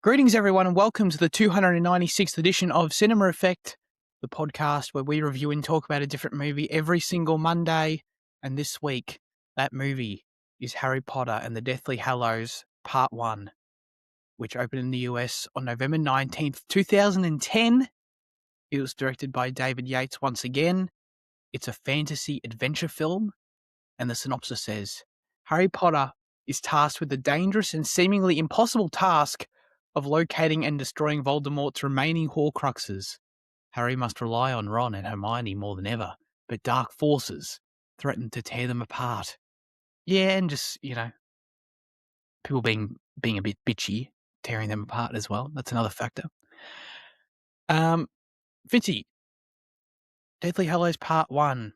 Greetings, everyone, and welcome to the 296th edition of Cinema Effect, the podcast where we review and talk about a different movie every single Monday. And this week, that movie is Harry Potter and the Deathly Hallows Part 1, which opened in the US on November 19th, 2010. It was directed by David Yates once again. It's a fantasy adventure film, and the synopsis says, Harry Potter is tasked with the dangerous and seemingly impossible task of locating and destroying Voldemort's remaining Horcruxes. Harry must rely on Ron and Hermione more than ever, but dark forces threaten to tear them apart. Yeah, and just, people being a bit bitchy, tearing them apart as well. That's another factor. Fitzy, Deathly Hallows Part 1.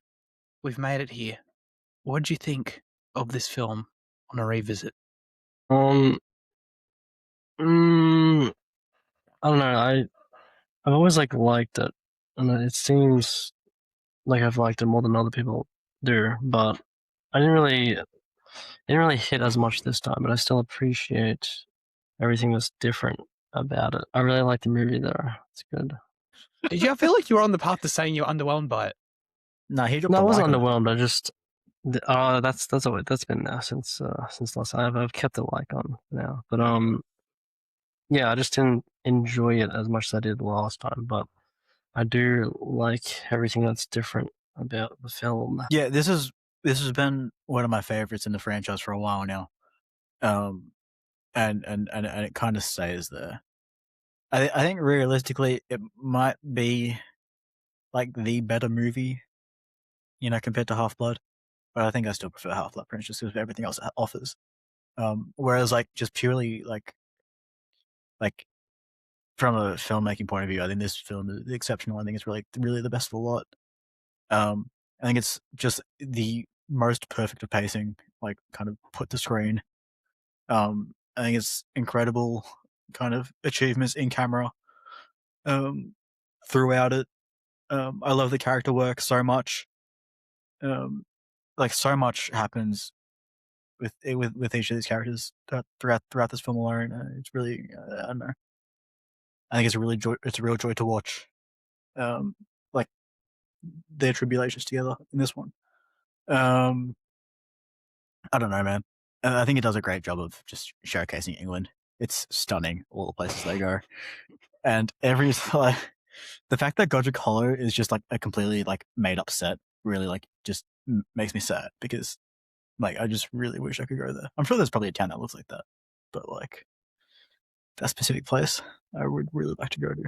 We've made it here. What did you think of this film on a revisit? I don't know. I've always liked it, and it seems like I've liked it more than other people do. But I didn't really hit as much this time. But I still appreciate everything that's different about it. I really like the movie though. It's good. Did you? I feel like you were on the path to saying you were underwhelmed by it. No, he dropped No, I the wasn't like on it. underwhelmed. I just that's been now since last time. I've kept the like on now, but yeah, I just didn't enjoy it as much as I did last time. But I do like everything that's different about the film. Yeah, this has been one of my favorites in the franchise for a while now, and it kind of stays there. I think realistically, it might be like the better movie, compared to Half-Blood. But I think I still prefer Half-Blood Prince just because of everything else it offers. Whereas just purely like from a filmmaking point of view, I think this film is exceptional. I think it's really the best of the lot. I think it's just the most perfect of pacing, kind of put to screen. I think it's incredible kind of achievements in camera throughout it. I love the character work so much. So much happens with each of these characters throughout this film alone. It's really I don't know. I think it's a real joy to watch. Like their tribulations together in this one. I don't know, man. I think it does a great job of just showcasing England. It's stunning, all the places they go, and every the fact that Godric Hollow is just a completely made up set really just makes me sad because I just really wish I could go there. I'm sure there's probably a town that looks like that, but that specific place I would really like to go to.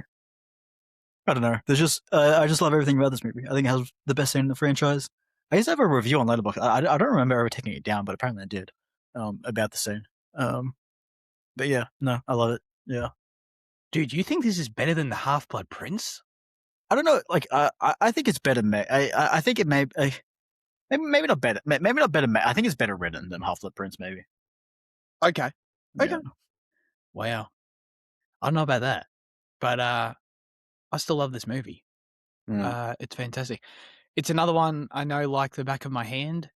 I don't know. There's just I just love everything about this movie. I think it has the best scene in the franchise. I used to have a review on Letterboxd. I don't remember ever taking it down, but apparently I did about the scene. But yeah, no, I love it. Yeah, Dude, you think this is better than the Half-Blood Prince? I don't know. I think it's better. I think it may. Maybe not better. Maybe not better. I think it's better written than Half-Blood Prince. Maybe. Okay. Yeah. Wow. I don't know about that, but I still love this movie. It's fantastic. It's another one I know like the back of my hand.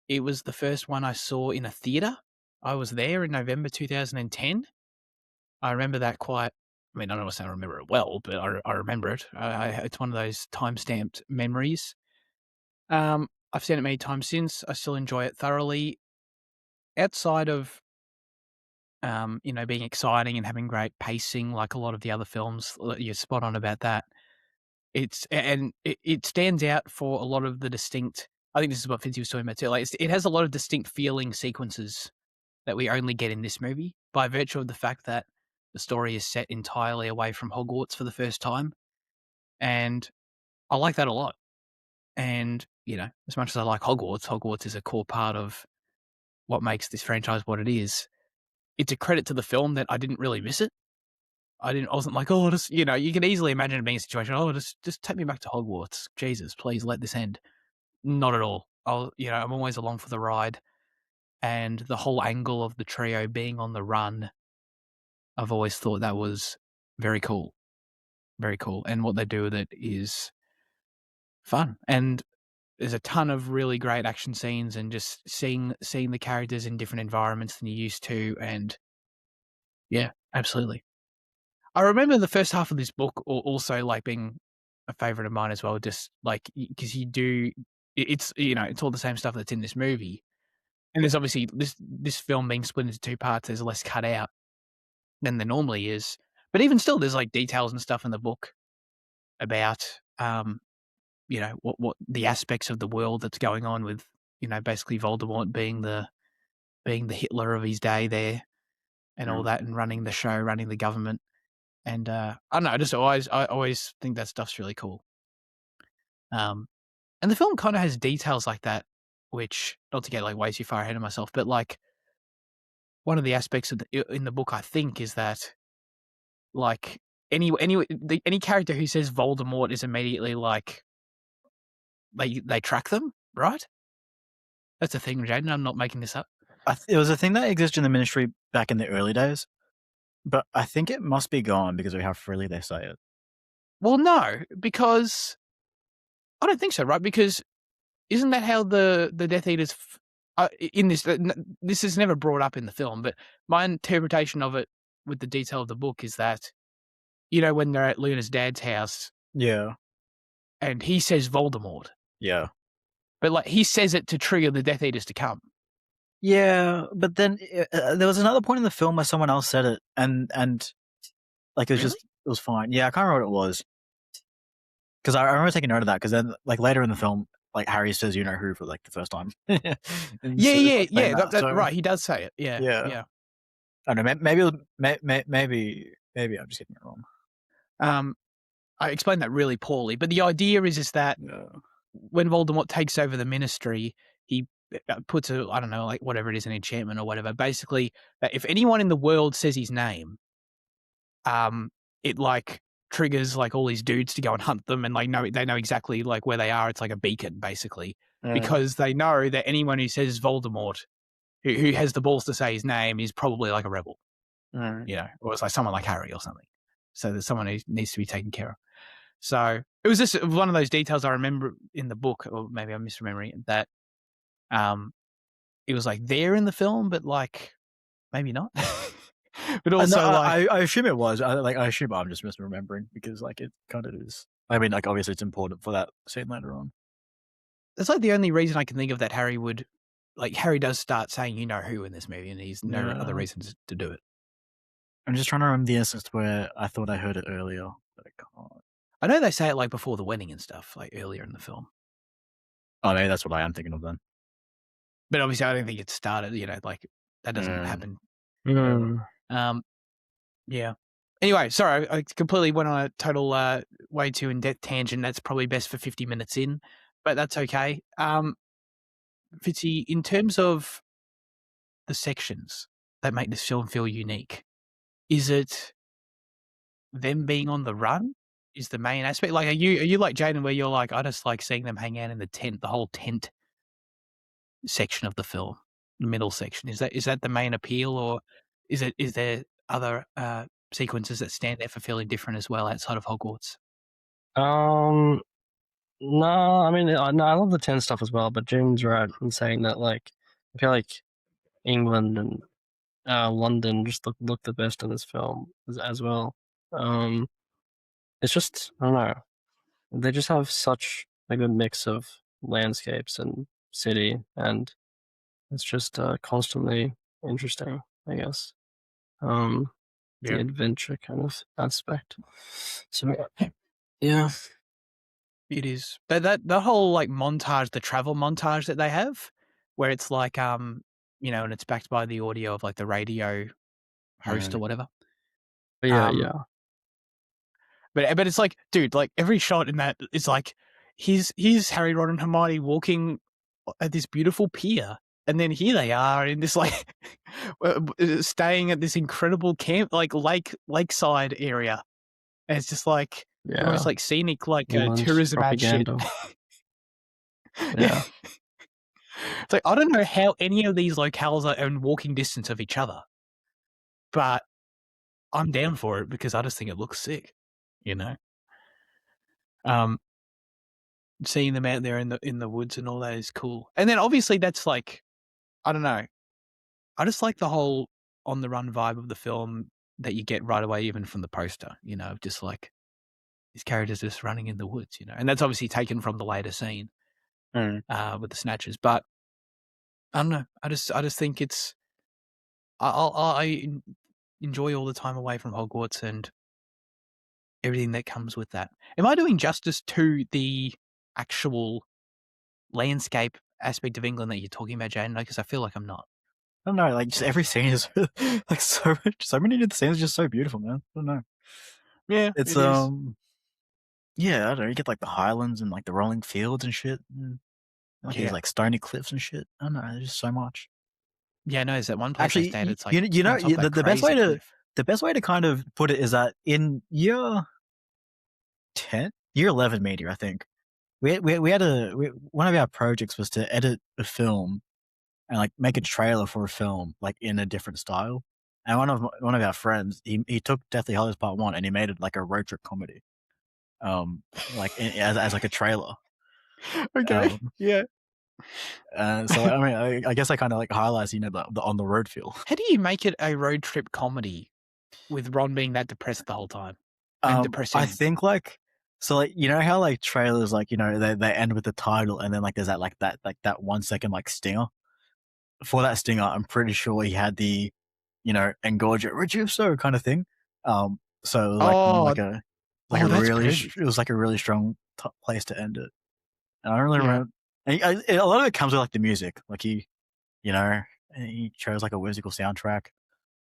It was the first one I saw in a theater. I was there in November 2010. I remember that quite. I mean, I don't want to say I remember it well, but I remember it. It's one of those time-stamped memories. I've seen it many times since. I still enjoy it thoroughly. Outside of, being exciting and having great pacing, like a lot of the other films, you're spot on about that. It stands out for a lot of the distinct. I think this is what Finzi was talking about too. It has a lot of distinct feeling sequences that we only get in this movie by virtue of the fact that the story is set entirely away from Hogwarts for the first time, and I like that a lot. And as much as I like Hogwarts is a core part of what makes this franchise what it is. It's a credit to the film that I didn't really miss it. I wasn't like, oh, just, you can easily imagine it being a situation, oh, just take me back to Hogwarts. Jesus, please let this end. Not at all. I'm always along for the ride. And the whole angle of the trio being on the run, I've always thought that was very cool. Very cool. And what they do with it is fun. And there's a ton of really great action scenes and just seeing the characters in different environments than you used to. And yeah, absolutely. I remember the first half of this book also like being a favorite of mine as well. Just like because it's it's all the same stuff that's in this movie, and there's obviously this film being split into two parts. There's less cut out than there normally is, but even still, there's like details and stuff in the book about what the aspects of the world that's going on with basically Voldemort being the Hitler of his day there and all that, and running the show, running the government. And I don't know, I always think that stuff's really cool. And the film kind of has details like that, which, not to get like way too far ahead of myself, but like one of the aspects of in the book, I think, is that like any character who says Voldemort is immediately like they track them, right? That's a thing, Jaden. I'm not making this up. It was a thing that existed in the Ministry back in the early days, but I think it must be gone because of how freely they say it. Well, no, because I don't think so, right? Because isn't that how the Death Eaters in this? This is never brought up in the film, but my interpretation of it with the detail of the book is that when they're at Luna's dad's house, Yeah, and he says Voldemort, yeah, but like he says it to trigger the Death Eaters to come. yeah. But then there was another point in the film where someone else said it, and like it was Really? it was fine. Yeah, I can't remember what it was because I remember taking note of that because then like later in the film, like Harry says, "You know who" for like the first time. Right. He does say it. Yeah, yeah. I don't know. Maybe I'm just getting it wrong. I explained that really poorly, but the idea is that when Voldemort takes over the Ministry, he puts I don't know, like whatever it is, an enchantment or whatever. Basically, that if anyone in the world says his name, it like triggers like all these dudes to go and hunt them, and like they know exactly like where they are. It's like a beacon, basically, because they know that anyone who says Voldemort, who has the balls to say his name, is probably like a rebel, or it's like someone like Harry or something. So there's someone who needs to be taken care of. So it was just one of those details I remember in the book, or maybe I'm misremembering it, that it was like there in the film, but like maybe not. But also, I assume it was. I assume I'm just misremembering because like it kind of is. I mean, like obviously it's important for that scene later on. That's like the only reason I can think of that Harry would, like Harry does start saying "you know who" in this movie, and he's no other reasons to do it. I'm just trying to remember the instance where I thought I heard it earlier, but I can't. I know they say it like before the wedding and stuff, like earlier in the film. Oh, maybe that's what I am thinking of then. But obviously, I don't think it started. Like that doesn't happen. Yeah. Anyway, sorry, I completely went on a total way too in-depth tangent. That's probably best for 50 minutes in, but that's okay. Fitzy, in terms of the sections that make this film feel unique, is it them being on the run is the main aspect? Like, are you like Jaden, where you're like, I just like seeing them hang out in the tent, the whole tent section of the film, the middle section? Is that the main appeal, or is there other sequences that stand out for feeling different as well outside of Hogwarts? No, I mean, no, I love the 10 stuff as well, but James right in saying that, like, I feel like England and London just look the best in this film as well. It's just, I don't know, they just have such a good mix of landscapes and city, and it's just constantly interesting, I guess. The adventure kind of aspect. So, yeah. It is that the whole like montage, the travel montage that they have, where it's like and it's backed by the audio of like the radio host or whatever. Yeah. But it's like, dude, like every shot in that is like here's Harry, Ron, and Hermione walking at this beautiful pier, and then here they are in this like staying at this incredible camp, like lakeside area. And it's just like almost like scenic, like tourism ad shit. Yeah. It's like I don't know how any of these locales are in walking distance of each other, but I'm down for it because I just think it looks sick, Seeing them out there in the woods and all that is cool. And then obviously that's like, I don't know, I just like the whole on the run vibe of the film. that you get right away, even from the poster. You know, just like these characters just running in the woods. You know, and that's obviously taken from the later scene with the snatchers. But I don't know. I just think it's I enjoy all the time away from Hogwarts and everything that comes with that. Am I doing justice to the actual landscape aspect of England that you're talking about, Jaden? Because I feel like I'm not. I don't know, like just every scene is like so many of the scenes are just so beautiful, man. I don't know. Yeah, It's it is. yeah, I don't know. You get like the Highlands and like the rolling fields and shit, and like these Yeah. like stony cliffs and shit. I don't know. There's just so much. Yeah, no, there's that one place I Actually, stayed. It's like you know on top of that the best way crazy cliff. the best way to kind of put it is that in year 10, year 11 maybe, I think we had one of our projects was to edit a film and like make a trailer for a film like in a different style. And one of our friends, he took Deathly Hallows Part 1 and he made it like a road trip comedy, like as like a trailer. Okay. Yeah. So I mean, I guess I kind of like highlights, you know, the on the road feel. How do you make it a road trip comedy with Ron being that depressed the whole time and depressing? I think like, so like, you know how like trailers, like, you know, they end with the title and then like there's that 1 second like stinger. For that stinger, I'm pretty sure he had the, you know, engorge it reducer kind of thing. So it was like a that's really good. it was like a really strong place to end it. And I don't really Yeah. remember. And a lot of it comes with like the music, like he, you know, he chose like a whimsical soundtrack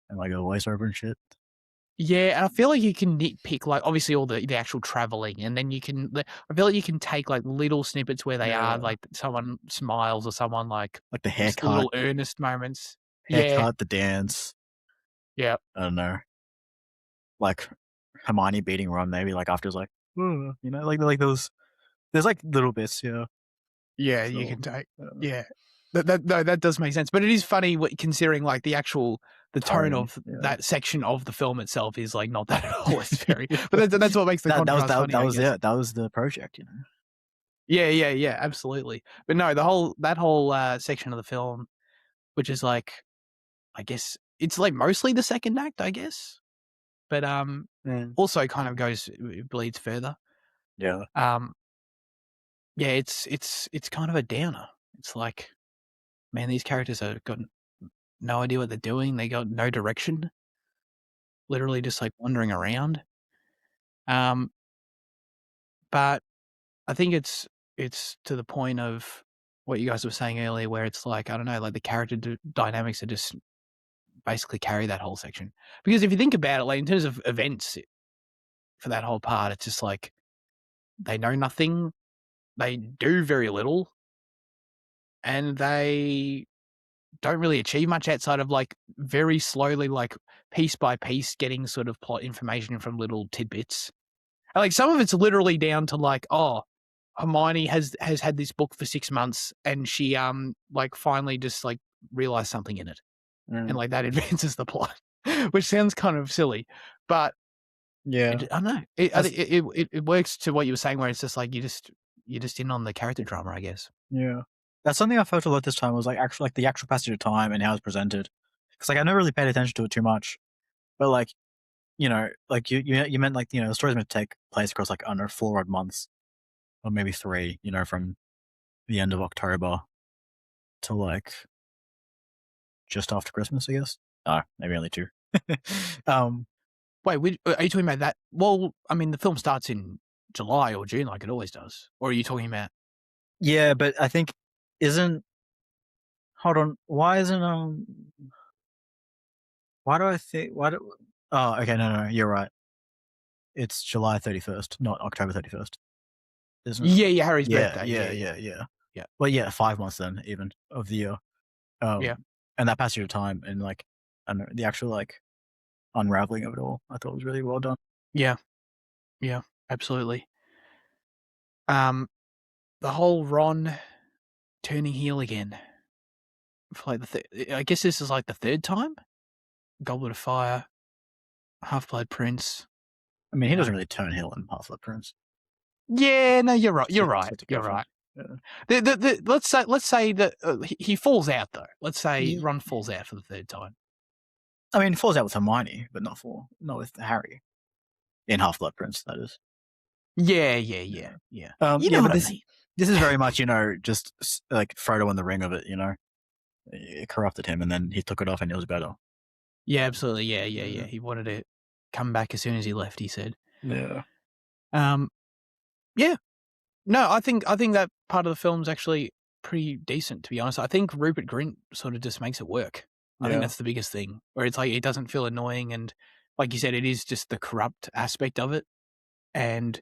and like a voiceover and shit. Yeah, and I feel like you can nitpick, like, obviously all the actual traveling, and then you can I feel like you can take, like, little snippets where they are, Yeah. like, someone smiles or someone, like The just haircut, little earnest moments. Yeah. the dance. Yeah. I don't know, like Hermione beating Ron, maybe like after it's like, you know, like those. There's like little bits, yeah. Yeah, So, you can take. Yeah. That does make sense. But it is funny considering like the tone of that section of the film itself is like not that at all. It's very, but that's what makes the contrast funny. That was the project, you know. Yeah, absolutely. But no, that whole section of the film, which is like, I guess it's like mostly the second act, I guess, but also kind of it bleeds further. Yeah. Yeah, it's kind of a downer. It's like, man, these characters have got no idea what they're doing. They got no direction. Literally just like wandering around. But I think it's to the point of what you guys were saying earlier, where it's like, I don't know, like the character dynamics are just basically carry that whole section. Because if you think about it, like in terms of events for that whole part, it's just like they know nothing, they do very little, and they don't really achieve much outside of like very slowly, like piece by piece, getting sort of plot information from little tidbits. And like some of it's literally down to like, oh, Hermione has had this book for 6 months and she like finally just like realized something in it. And like that advances the plot, which sounds kind of silly, but yeah, I don't know. It works to what you were saying, where it's just like you're just in on the character drama, I guess. Yeah, that's something I felt a lot this time was like the actual passage of time and how it's presented. Because like I never really paid attention to it too much, but like, you know, like you meant like, you know, the story's meant to take place across like under 4 odd months, or maybe 3. You know, from the end of October to like just after Christmas, I guess. Oh, maybe only 2. Wait, are you talking about that? Well, I mean, the film starts in July or June, like it always does. Or are you talking about? Yeah, but I think hold on, why isn't why do I think oh, okay, no, you're right. It's July 31st, not October 31st. Isn't it? Yeah, Harry's Yeah, birthday. yeah. Yeah. Well, yeah, 5 months then, even of the year. Yeah. And that passage of time and like, I don't know, the actual like unraveling of it all, I thought was really well done. Yeah, absolutely. The whole Ron turning heel again. For like I guess this is like the 3rd time. Goblet of Fire, Half-Blood Prince. I mean, he doesn't really turn heel in Half-Blood Prince. Yeah, no, you're right. You're right. Yeah. Let's say that he falls out though. Let's say Ron falls out for the 3rd time. I mean, falls out with Hermione, but not with Harry in Half-Blood Prince. That is. Yeah. You know But what I mean. this is very much, just like Frodo in the ring of it. It corrupted him, and then he took it off, and it was better. Yeah, absolutely. Yeah. He wanted to come back as soon as he left. He said. Yeah. Yeah. No, I think that part of the film's actually pretty decent, to be honest. I think Rupert Grint sort of just makes it work. I think Yeah. that's the biggest thing, where it's like it doesn't feel annoying, and like you said, it is just the corrupt aspect of it, and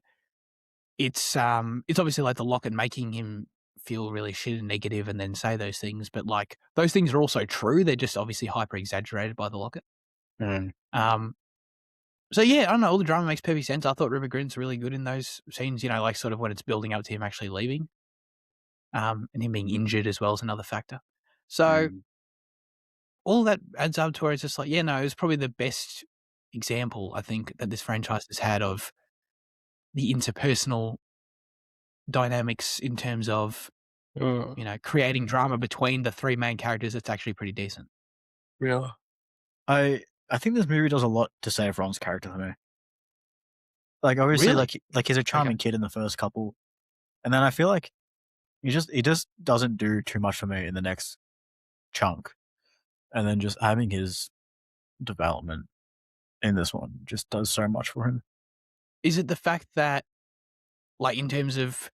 it's obviously like the Locket making him feel really shit and negative, and then say those things, but like those things are also true. They're just obviously hyper exaggerated by the Locket. Mm. So yeah, I don't know. All the drama makes perfect sense. I thought Rupert Grint's really good in those scenes. Like sort of when it's building up to him actually leaving. And him being injured as well is another factor. So all that adds up to where it's just like, yeah, no, it was probably the best example, I think, that this franchise has had of the interpersonal dynamics in terms of, creating drama between the three main characters. That's actually pretty decent. Yeah. I think this movie does a lot to save Ron's character for me. Like, obviously, Really? like he's a charming kid in the first couple, and then I feel like he just doesn't do too much for me in the next chunk, and then just having his development in this one just does so much for him. Is it the fact that, like, in terms of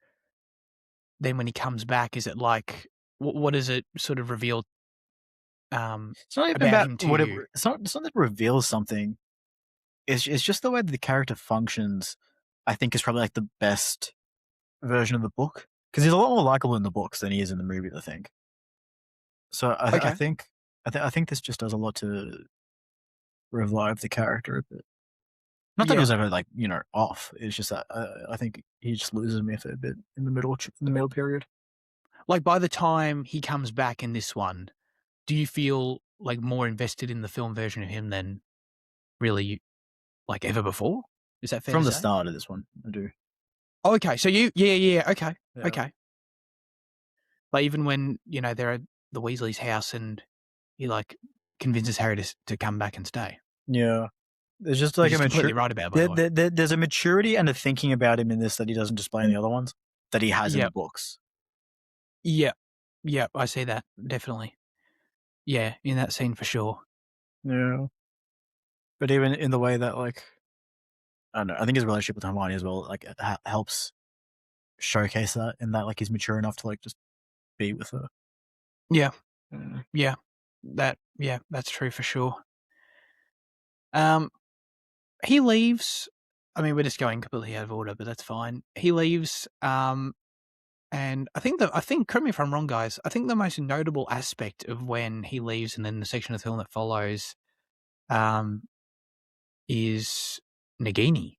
then when he comes back, is it like, what does it sort of reveal It's not even about about him to what you? it's not that it reveals something. It's just the way that the character functions. I think is probably like the best version of the book, because he's a lot more likable in the books than he is in the movie, I think. So I Okay. think this just does a lot to revive the character a bit. Not that it Yeah. was ever off. It's just that I think he just loses me a fair bit in the middle period. Like, by the time he comes back in this one, do you feel like more invested in the film version of him than really like ever before? Is that fair From to the say? start of this one, I do. Oh, okay. So yeah. Okay. Yeah. Okay. Like, even when, they're at the Weasley's house and he like convinces Harry to come back and stay. Yeah. There's just Which like is completely right about, by the way. there's a maturity and a thinking about him in this that he doesn't display in the other ones that he has in the books. Yeah. Yeah, I see that. Definitely. Yeah, in that scene for sure. Yeah. But even in the way that, like, I don't know, I think his relationship with Hermione as well, like, helps showcase that, in that, like, he's mature enough to, like, just be with her. Yeah. Mm. Yeah. That's true for sure. He leaves. I mean, we're just going completely out of order, but that's fine. He leaves, and I think, correct me if I'm wrong, guys, I think the most notable aspect of when he leaves and then the section of the film that follows, is Nagini.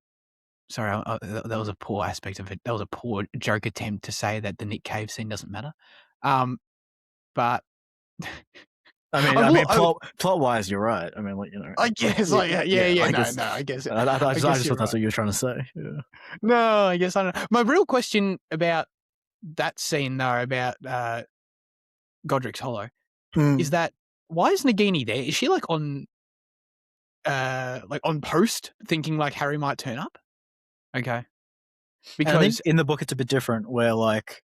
Sorry, that was a poor aspect of it. That was a poor joke attempt to say that the Nick Cave scene doesn't matter. But I mean, plot wise, you're right. I mean, like, I guess, no, I guess. I just thought that's what you were trying to say. Yeah. No, I guess I don't know. My real question about that scene, though, about Godric's Hollow, is that why is Nagini there? Is she like on post, thinking like Harry might turn up? Okay, because I think because in the book it's a bit different, where like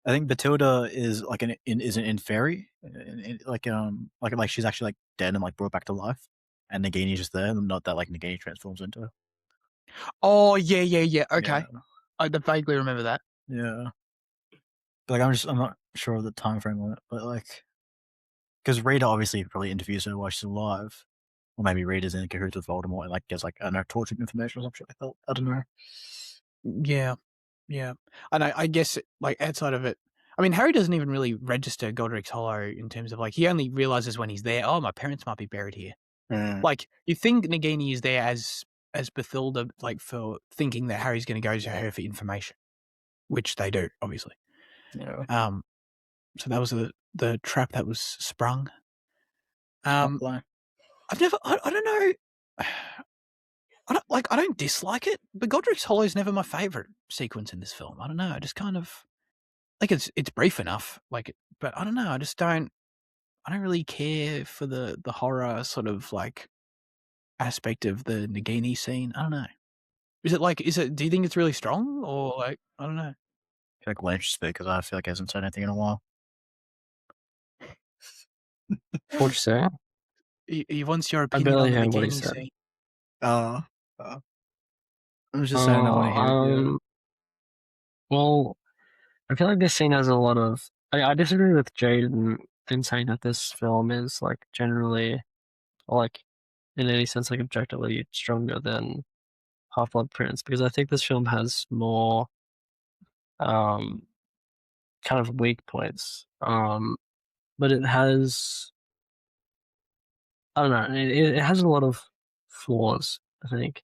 I think Batilda is like an inferi, like she's actually like dead and like brought back to life, and Nagini's just there, and not that like Nagini transforms into her. Oh yeah. Okay, Yeah. I vaguely remember that. Yeah. But, like, I'm not sure of the time frame on it, but like, because Rita obviously probably interviews her while she's alive, or maybe Rita's in cahoots with Voldemort and like gets like, I don't know, tortured information or some shit like that. I don't know. Yeah, and I guess like outside of it, I mean, Harry doesn't even really register Godric's Hollow in terms of like he only realizes when he's there. Oh, my parents might be buried here. Like, you think Nagini is there as Bathilda, like, for thinking that Harry's going to go to her for information, which they do, obviously. Yeah. So that was the trap that was sprung. I've never, I don't know. I don't dislike it, but Godric's Hollow is never my favorite sequence in this film. I don't know. I just kind of like it's brief enough, like, but I don't know. I just don't. I don't really care for the horror sort of like aspect of the Nagini scene. I don't know. Do you think it's really strong or like, I don't know. I feel like Lynch speak because I feel like he hasn't said anything in a while. What'd you say? He wants your I opinion on barely the heard what he Nagini said. scene. Uh, uh, I was just saying I want to hear it. Yeah. Well, I feel like this scene has a lot of. I disagree with Jade in saying that this film is like generally, or like in any sense, like objectively stronger than Half-Blood Prince, because I think this film has more kind of weak points. But it has, I don't know, it has a lot of flaws, I think,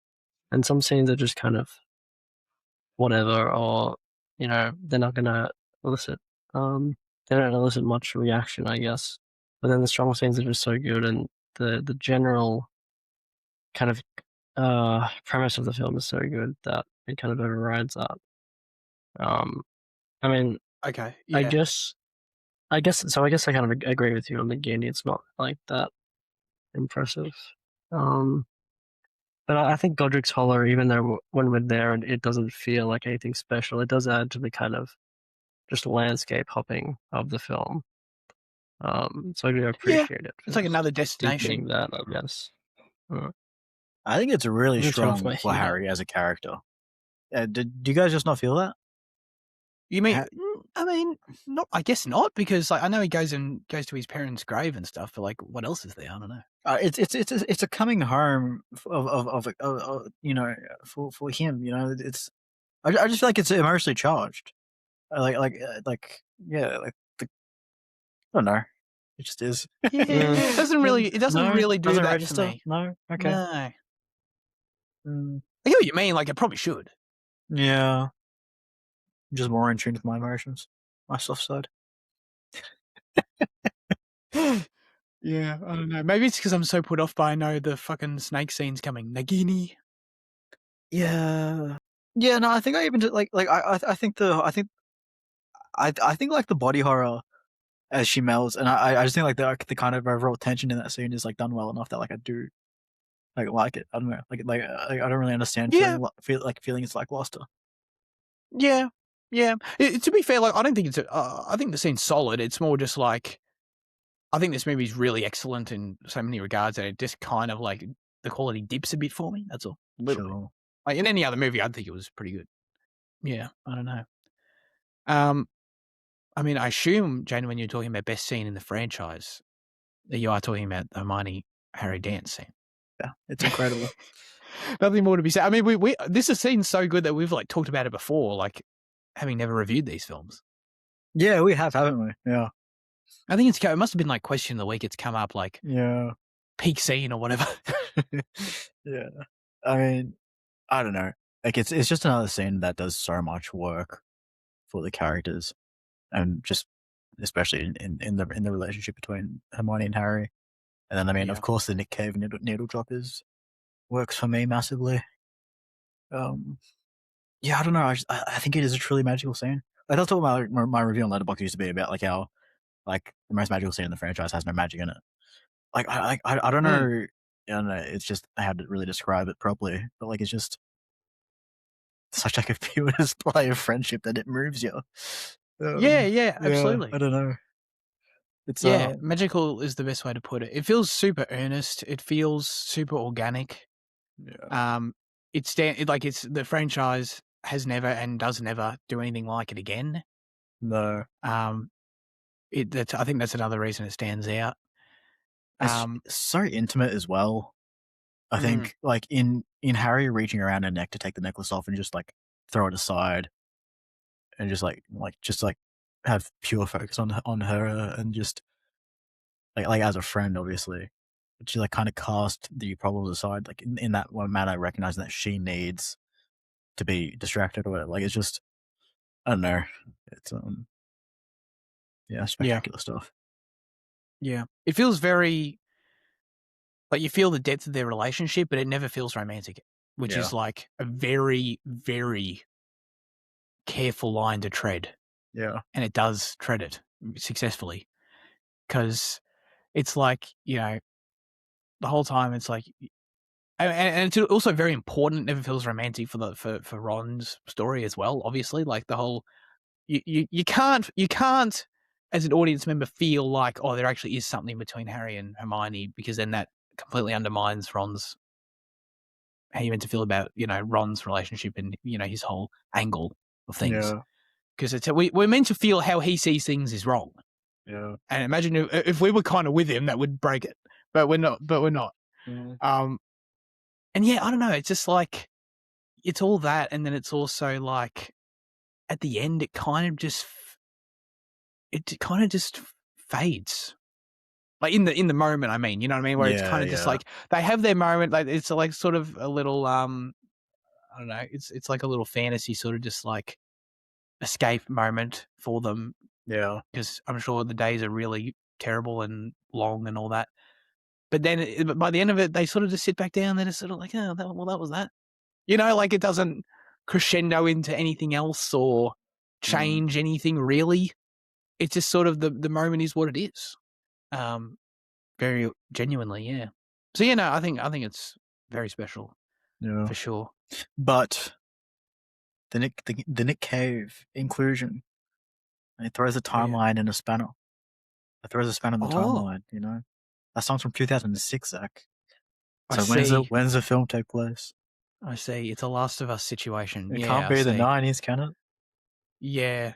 and some scenes are just kind of whatever, or they're not gonna elicit they don't elicit much reaction, I guess. But then the strong scenes are just so good, and the general kind of premise of the film is so good that it kind of overrides that. I mean, Okay, I yeah. guess I guess so. I guess I kind of agree with you on the Gandhi. It's not like that impressive. Um, but I think Godric's Hollow, even though when we're there and it doesn't feel like anything special, it does add to the kind of just landscape hopping of the film. So I do Yeah. appreciate it It's for like another deepening destination. that, I guess. I think it's really It's one of strong my for Harry as a character. Do you guys just not feel that? You mean? I mean, not. I guess not, because like I know he goes to his parents' grave and stuff. But like, what else is there? I don't know. It's a coming home of for him. I just feel like it's emotionally charged. Yeah, like I don't know. It just is. Yeah, it doesn't really do doesn't that for register. me. No, okay. No, I Mm, get what you mean. Like, it probably should. yeah, I'm just more in tune with my emotions, my soft side. Yeah, I don't know. Maybe it's because I'm so put off by I know the fucking snake scene's coming. Nagini. Yeah, yeah. No, I think I even I think like the body horror as she melts, and I just think like the kind of overall tension in that scene is like done well enough that like I do like it. I don't know, I don't really understand Yeah, feeling it's lackluster. yeah, yeah. To be fair, like I don't think it's. I think the scene's solid. It's more just like I think this movie's really excellent in so many regards, and it just kind of like the quality dips a bit for me. That's all, a little bit. Sure. Like in any other movie, I'd think it was pretty good. Yeah, I don't know. I mean, I assume, Jane, when you're talking about best scene in the franchise, that you are talking about the Hermione Harry dance scene. Yeah, it's incredible. Nothing more to be said. I mean, we this has seen so good that we've like talked about it before, like having never reviewed these films. Yeah, we have, haven't we? Yeah. I think it must have been like question of the week. It's come up like Yeah. peak scene or whatever. Yeah. I mean, I don't know. Like it's just another scene that does so much work for the characters, and just especially in the relationship between Hermione and Harry. And then I mean, Yeah. of course, the Nick Cave needle drop works for me massively. Yeah, I don't know. I think it is a truly magical scene. Like that's what my review on Letterboxd used to be about, like how like the most magical scene in the franchise has no magic in it. Like I don't know. I don't know. It's just I had to really describe it properly, but like it's just such like a pure display of friendship that it moves you. Yeah, absolutely. I don't know. It's Yeah, magical is the best way to put it. It feels super earnest. It feels super organic. yeah. It's the franchise has never and does never do anything like it again. No. I think that's another reason it stands out. It's so intimate as well. I think like in Harry reaching around her neck to take the necklace off and just like throw it aside and just have pure focus on her and just like as a friend, obviously. But she like kind of cast the problems aside, like in that one manner, recognizing that she needs to be distracted or whatever. Like it's just I don't know. It's spectacular stuff. Yeah. It feels very like you feel the depth of their relationship, but it never feels romantic, which is like a very, very careful line to tread. Yeah. And it does tread it successfully. Because it's like, the whole time it's like, and it's also very important. It never feels romantic for Ron's story as well. Obviously, like the whole you can't as an audience member feel like, oh, there actually is something between Harry and Hermione, because then that completely undermines Ron's how you meant to feel about Ron's relationship and his whole angle of things. Yeah. Because we're meant to feel how he sees things is wrong. Yeah. And imagine if we were kind of with him, that would break it. But we're not. Mm. And yeah, I don't know. It's just like it's all that, and then it's also like at the end, it kind of just fades. Like in the moment, I mean, you know what I mean? Where it's kind of just like they have their moment. Like it's like sort of a little I don't know. It's like a little fantasy sort of just like escape moment for them. Yeah. Because I'm sure the days are really terrible and long and all that. But then by the end of it, they sort of just sit back down and it's sort of like, oh, that was that. Like it doesn't crescendo into anything else or change anything really. It's just sort of the moment is what it is. Very genuinely, yeah. So yeah, no, I think it's very special. Yeah. For sure. But the Nick Cave inclusion, and it throws a timeline in a spanner. It throws a spanner in the timeline, That song's from 2006, Zach. So when's the film take place? I see. It's a Last of Us situation. It Yeah, can't be the 90s, can it? Yeah.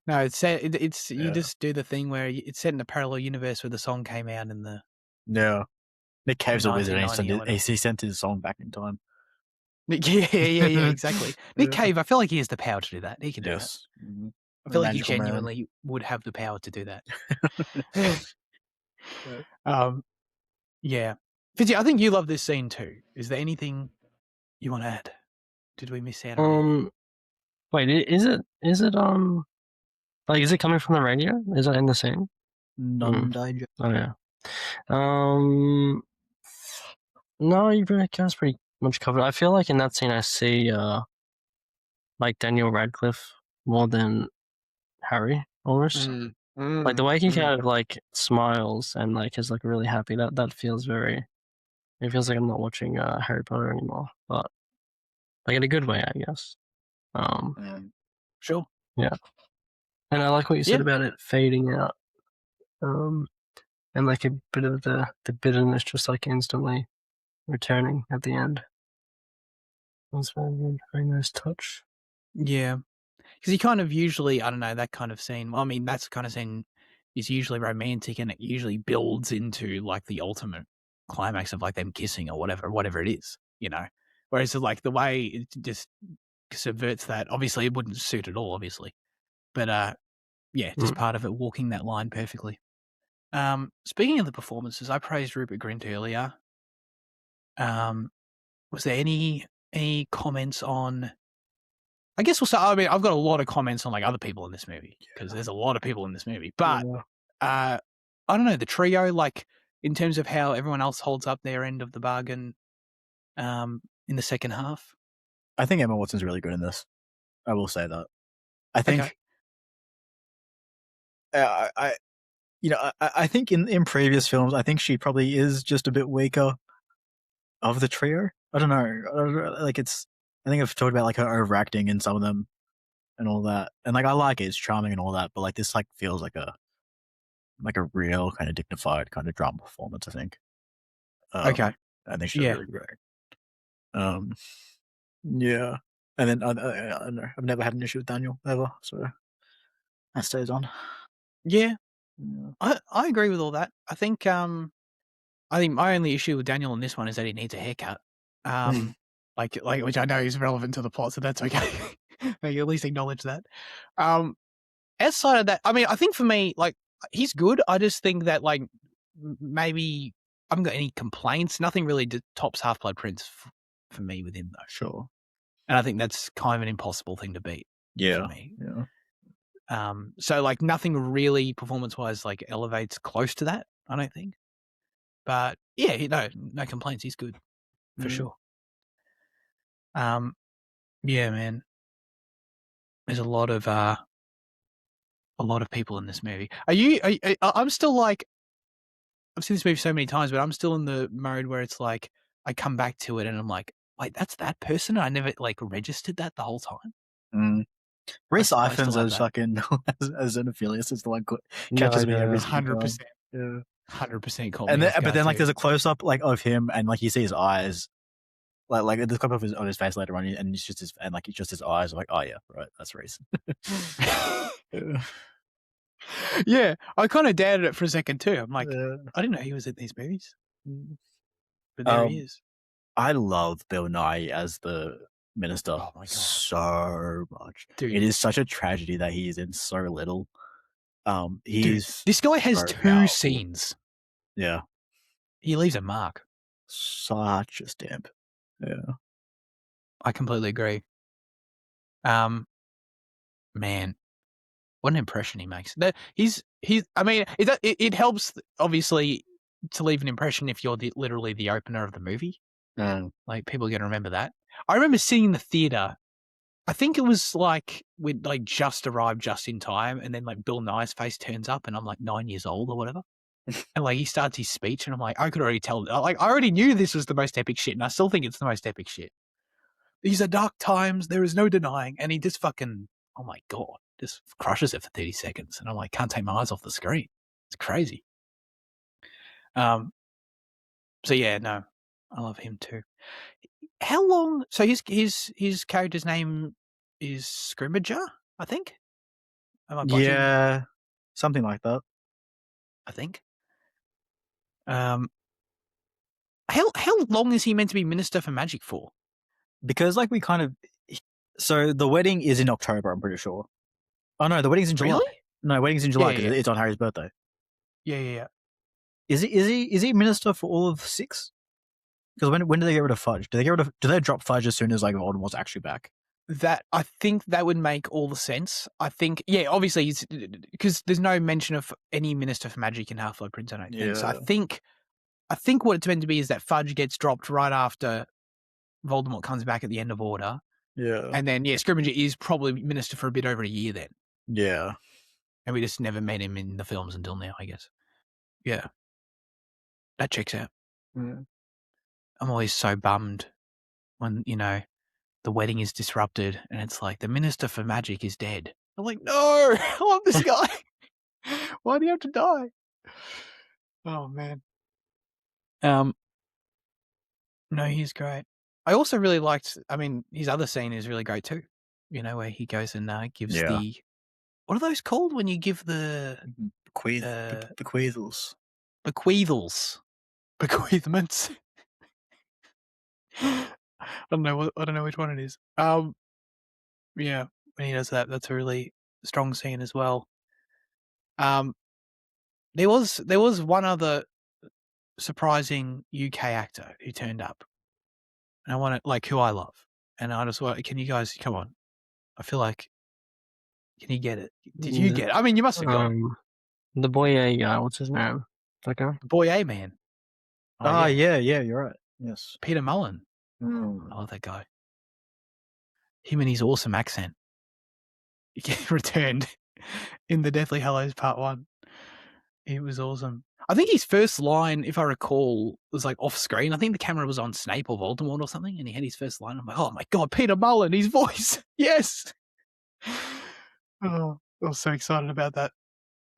No, it's you just do the thing where it's set in a parallel universe where the song came out in the Yeah. Nick Cave's a wizard and he sent his song back in time. Yeah, exactly. Nick Cave, I feel like he has the power to do that. He can do that. Mm-hmm. I feel like he genuinely would have the power to do that. Yeah. Fitzy, I think you love this scene too. Is there anything you want to add? Did we miss out on anything? Wait, is it like, is it coming from the radio? Is it in the scene? Non-digest. Oh yeah. No, you guys pretty much covered. I feel like in that scene I see like Daniel Radcliffe more than Harry almost. Like the way he kind of like smiles and like is like really happy. That feels very. It feels like I'm not watching Harry Potter anymore, but like in a good way, I guess. Sure. Yeah. And I like what you said about it fading out. And like a bit of the bitterness just like instantly returning at the end. That's very good. Very nice touch. Yeah. Because he kind of usually, I don't know, that kind of scene. Well, I mean, that's the kind of scene is usually romantic and it usually builds into like the ultimate climax of like them kissing or whatever it is, Whereas like the way it just subverts that, obviously it wouldn't suit at all, obviously. But yeah, just part of it walking that line perfectly. Speaking of the performances, I praised Rupert Grint earlier. Was there any comments on? I guess we'll say. I mean, I've got a lot of comments on like other people in this movie because there's a lot of people in this movie. But I don't know, the trio, like in terms of how everyone else holds up their end of the bargain, in the second half. I think Emma Watson's really good in this. I will say that. I think. I think in previous films, I think she probably is just a bit weaker of the trio. I don't know. Like I think I've talked about like her overacting in some of them and all that. And like I like it, it's charming and all that, but like this like feels like a real kind of dignified kind of drama performance, I think. I think she's really great. Yeah. And then I don't know, I've never had an issue with Daniel ever, so that stays on. Yeah. I agree with all that. I think my only issue with Daniel in this one is that he needs a haircut. Like which I know is relevant to the plot, so that's okay. You at least acknowledge that. Outside of that, I mean, I think for me, like he's good. I just think that like maybe I haven't got any complaints. Nothing really tops Half-Blood Prince for me with him though. Sure. And I think that's kind of an impossible thing to beat. Yeah. For me. Yeah. So like nothing really performance-wise like elevates close to that, I don't think. But yeah, no complaints. He's good for sure. Yeah, man. There's a lot of people in this movie. I'm still like, I've seen this movie so many times, but I'm still in the mode where it's like I come back to it and I'm like, wait, that's that person? I never like registered that the whole time. Mm. Reese I still Ifans have as that. fucking as an Aphelios is the one No catches me every idea. single time. 100%. Yeah. 100% caught And me then, off but guard then like too. there's a close up like of him and like you see his eyes, like there's a clip of his face later on and it's just his eyes. I'm like, oh yeah, right, that's Reese. Yeah. Yeah, I kind of doubted it for a second too. I'm like, Yeah. I didn't know he was in these movies, but there he is. I love Bill Nye as the minister Oh my God. so much. Dude. It is such a tragedy that he is in so little. He's this guy has so 2 powerful. scenes. Yeah, He leaves a mark. such a stamp. Yeah, I completely agree. Man, what an impression he makes. He's. I mean, it helps obviously to leave an impression if you're literally the opener of the movie. Like people are gonna remember that. I remember seeing in the theater. I think it was like we'd like just arrived just in time, and then like Bill Nye's face turns up, and I'm like 9 years old or whatever, and like he starts his speech, and I'm like, I could already tell. Like I already knew this was the most epic shit, and I still think it's the most epic shit. These are dark times. There is no denying, and he just fucking, oh my God, just crushes it for 30 seconds, and I'm like, can't take my eyes off the screen. It's crazy. So yeah, no, I love him too. How long? So his character's name is Scrimmager, I think. Am I butchering? yeah, something like that. I think. How long is he meant to be Minister for Magic for? Because like we kind of, so the wedding is in October, I'm pretty sure. Oh no, the wedding's in July. Really? No, wedding's in July Yeah, because yeah. it's on Harry's birthday. Yeah. Is he minister for all of 6? Because when do they get rid of Fudge? Do they drop Fudge as soon as like Voldemort's actually back? That I think that would make all the sense. I think, yeah, obviously, he's because there's no mention of any Minister for Magic in Half-Blood Prince. I don't think. So I think what it's meant to be is that Fudge gets dropped right after Voldemort comes back at the end of Order, Yeah. and then Scrimmager is probably Minister for a bit over a year then, Yeah. and we just never met him in the films until now, I guess. Yeah, that checks out. Yeah. I'm always so bummed when the wedding is disrupted and it's like the Minister for Magic is dead. I'm like, no, I love this guy. Why do you have to die? Oh man. No, he's great. I also really liked. I mean, his other scene is really great too. Where he goes and gives Yeah. the what are those called when you give the Bequeathals. Bequeathments. I don't know which one it is. Yeah, when he does that, that's a really strong scene as well. There was one other surprising UK actor who turned up, and I want to who I love, and I just want. Can you guys come on? I feel like. Can you get it? Did you get it? I mean, you must have got it. The boy guy, what's his name? That guy? Boy A Man. Yeah, you're right. Yes. Peter Mullen. I love that guy. Him and his awesome accent. He returned in the Deathly Hallows Part 1. It was awesome. I think his first line, if I recall, was like off screen. I think the camera was on Snape or Voldemort or something, and he had his first line. I'm like, oh my God, Peter Mullen, his voice. Yes. Oh, I was so excited about that.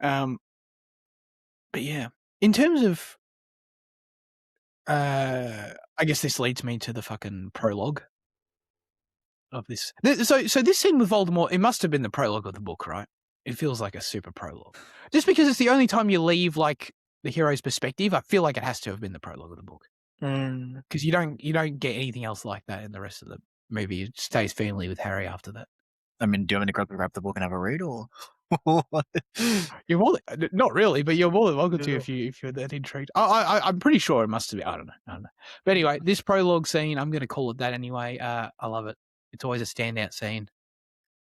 But yeah, in terms of, I guess this leads me to the fucking prologue of this. So this scene with Voldemort, it must have been the prologue of the book, right? It feels like a super prologue. Just because it's the only time you leave like the hero's perspective, I feel like it has to have been the prologue of the book. Because you don't get anything else like that in the rest of the movie. It stays firmly with Harry after that. I mean, do you want me to grab the book and have a read, or? You're more than, not really, but you're more than welcome to if you're that intrigued. I'm pretty sure it must have been. I don't know. But anyway, this prologue scene, I'm going to call it that anyway. I love it. It's always a standout scene.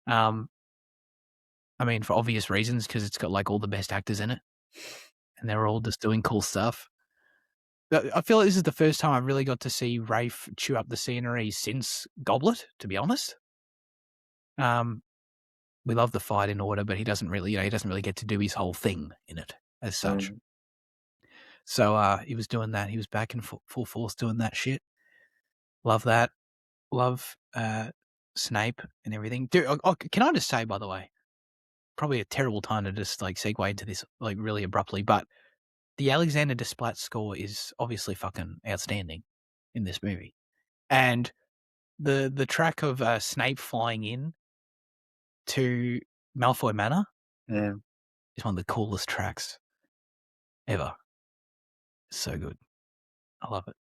I mean, for obvious reasons, because it's got like all the best actors in it, and they're all just doing cool stuff. I feel like this is the first time I really got to see Rafe chew up the scenery since Goblet, to be honest. We love the fight in Order, but he doesn't really, he doesn't really get to do his whole thing in it as such. So he was doing that. He was back in full force doing that shit. Love that. Love Snape and everything. Dude, can I just say, by the way, probably a terrible time to just like segue into this like really abruptly, but the Alexander Desplat score is obviously fucking outstanding in this movie. And the track of Snape flying in to Malfoy Manor Yeah. is one of the coolest tracks ever. So good. I love it.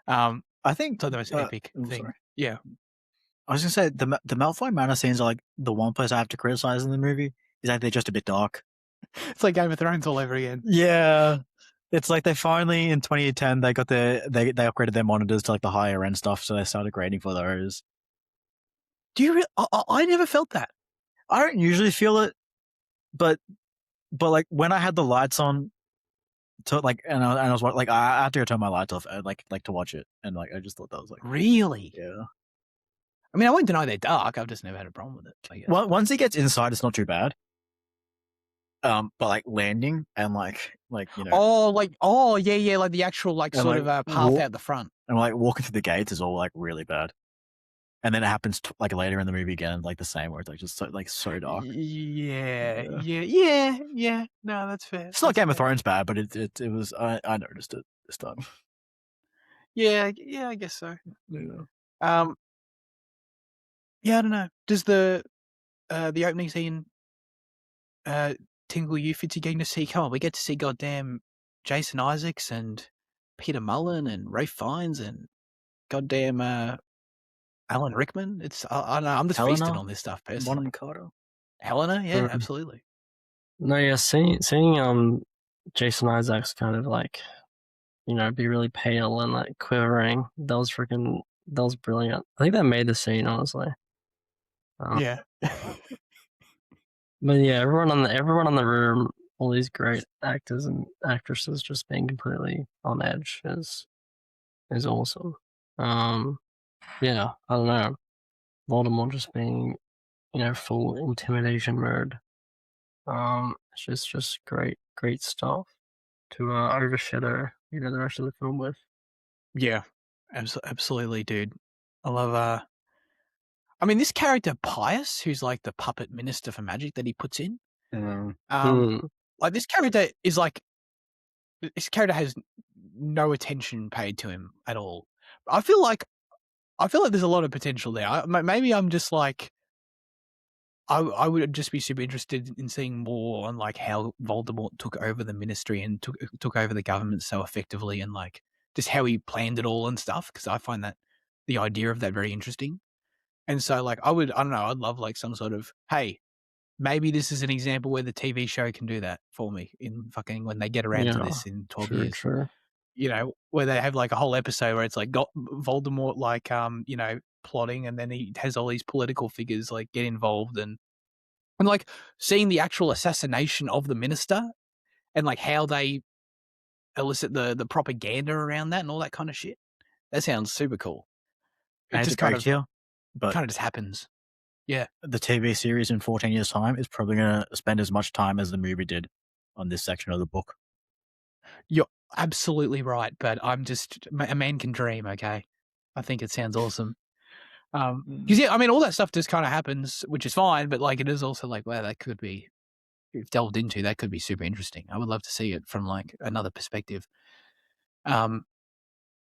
I think So the most epic thing. sorry. Yeah. I was gonna say the Malfoy Manor scenes are like the one place I have to criticize in the movie is that they're just a bit dark. It's like Game of Thrones all over again. Yeah, it's like they finally in 2010 they got they upgraded their monitors to like the higher end stuff, so they started grading for those. Do you? I never felt that. I don't usually feel it, but like when I had the lights on, to like and I was like I had to go turn my lights off like to watch it, and like I just thought that was like Really? yeah. I mean, I won't deny they're dark. I've just never had a problem with it. I guess. Well, once he gets inside, it's not too bad. But like landing and like you know, Yeah, like the actual like and, sort like, of path out the front. and like walking through the gates is all like really bad. And then it happens like later in the movie again, like the same, where it's like just so dark. Yeah. No, that's fair. It's not Game of Thrones bad, but it was I noticed it this time. Yeah, I guess so. Yeah. Yeah, I don't know. Does the opening scene tingle you, Fitzy, getting to see? Come on, we get to see goddamn Jason Isaacs and Peter Mullen and Ralph Fiennes and goddamn Alan Rickman. It's I don't know. I'm just feasting on this stuff personally. Mikado. Helena, yeah, absolutely. No, yeah, seeing Jason Isaacs kind of like, you know, be really pale and like quivering. That was brilliant. I think that made the scene, honestly. Yeah. But yeah, everyone on the room, all these great actors and actresses just being completely on edge is awesome. Yeah, I don't know. Voldemort just being, you know, full intimidation mode. It's just great stuff to overshadow, you know, the rest of the film with. Yeah, absolutely, dude. I love. I mean, this character Pius, who's like the puppet minister for magic that he puts in. Like this character is like, this character has no attention paid to him at all. I feel like there's a lot of potential there. Maybe I'm just like, I would just be super interested in seeing more on like how Voldemort took over the ministry and took over the government so effectively, and like just how he planned it all and stuff. Because I find that the idea of that very interesting. And so like I don't know, I'd love like some sort of, hey, maybe this is an example where the TV show can do that for me in fucking when they get around to this in 12 years. Sure. You know, where they have like a whole episode where it's like got Voldemort like you know, plotting, and then he has all these political figures like get involved, and like seeing the actual assassination of the minister and like how they elicit the propaganda around that and all that kind of shit. That sounds super cool. It just kind of just happens. Yeah. The TV series in 14 years' time is probably going to spend as much time as the movie did on this section of the book. You're absolutely right, but I'm just a man can dream. Okay, I think it sounds awesome. Because yeah, I mean, all that stuff just kind of happens, which is fine. But like, it is also like, wow, that could be, if delved into, that could be super interesting. I would love to see it from like another perspective.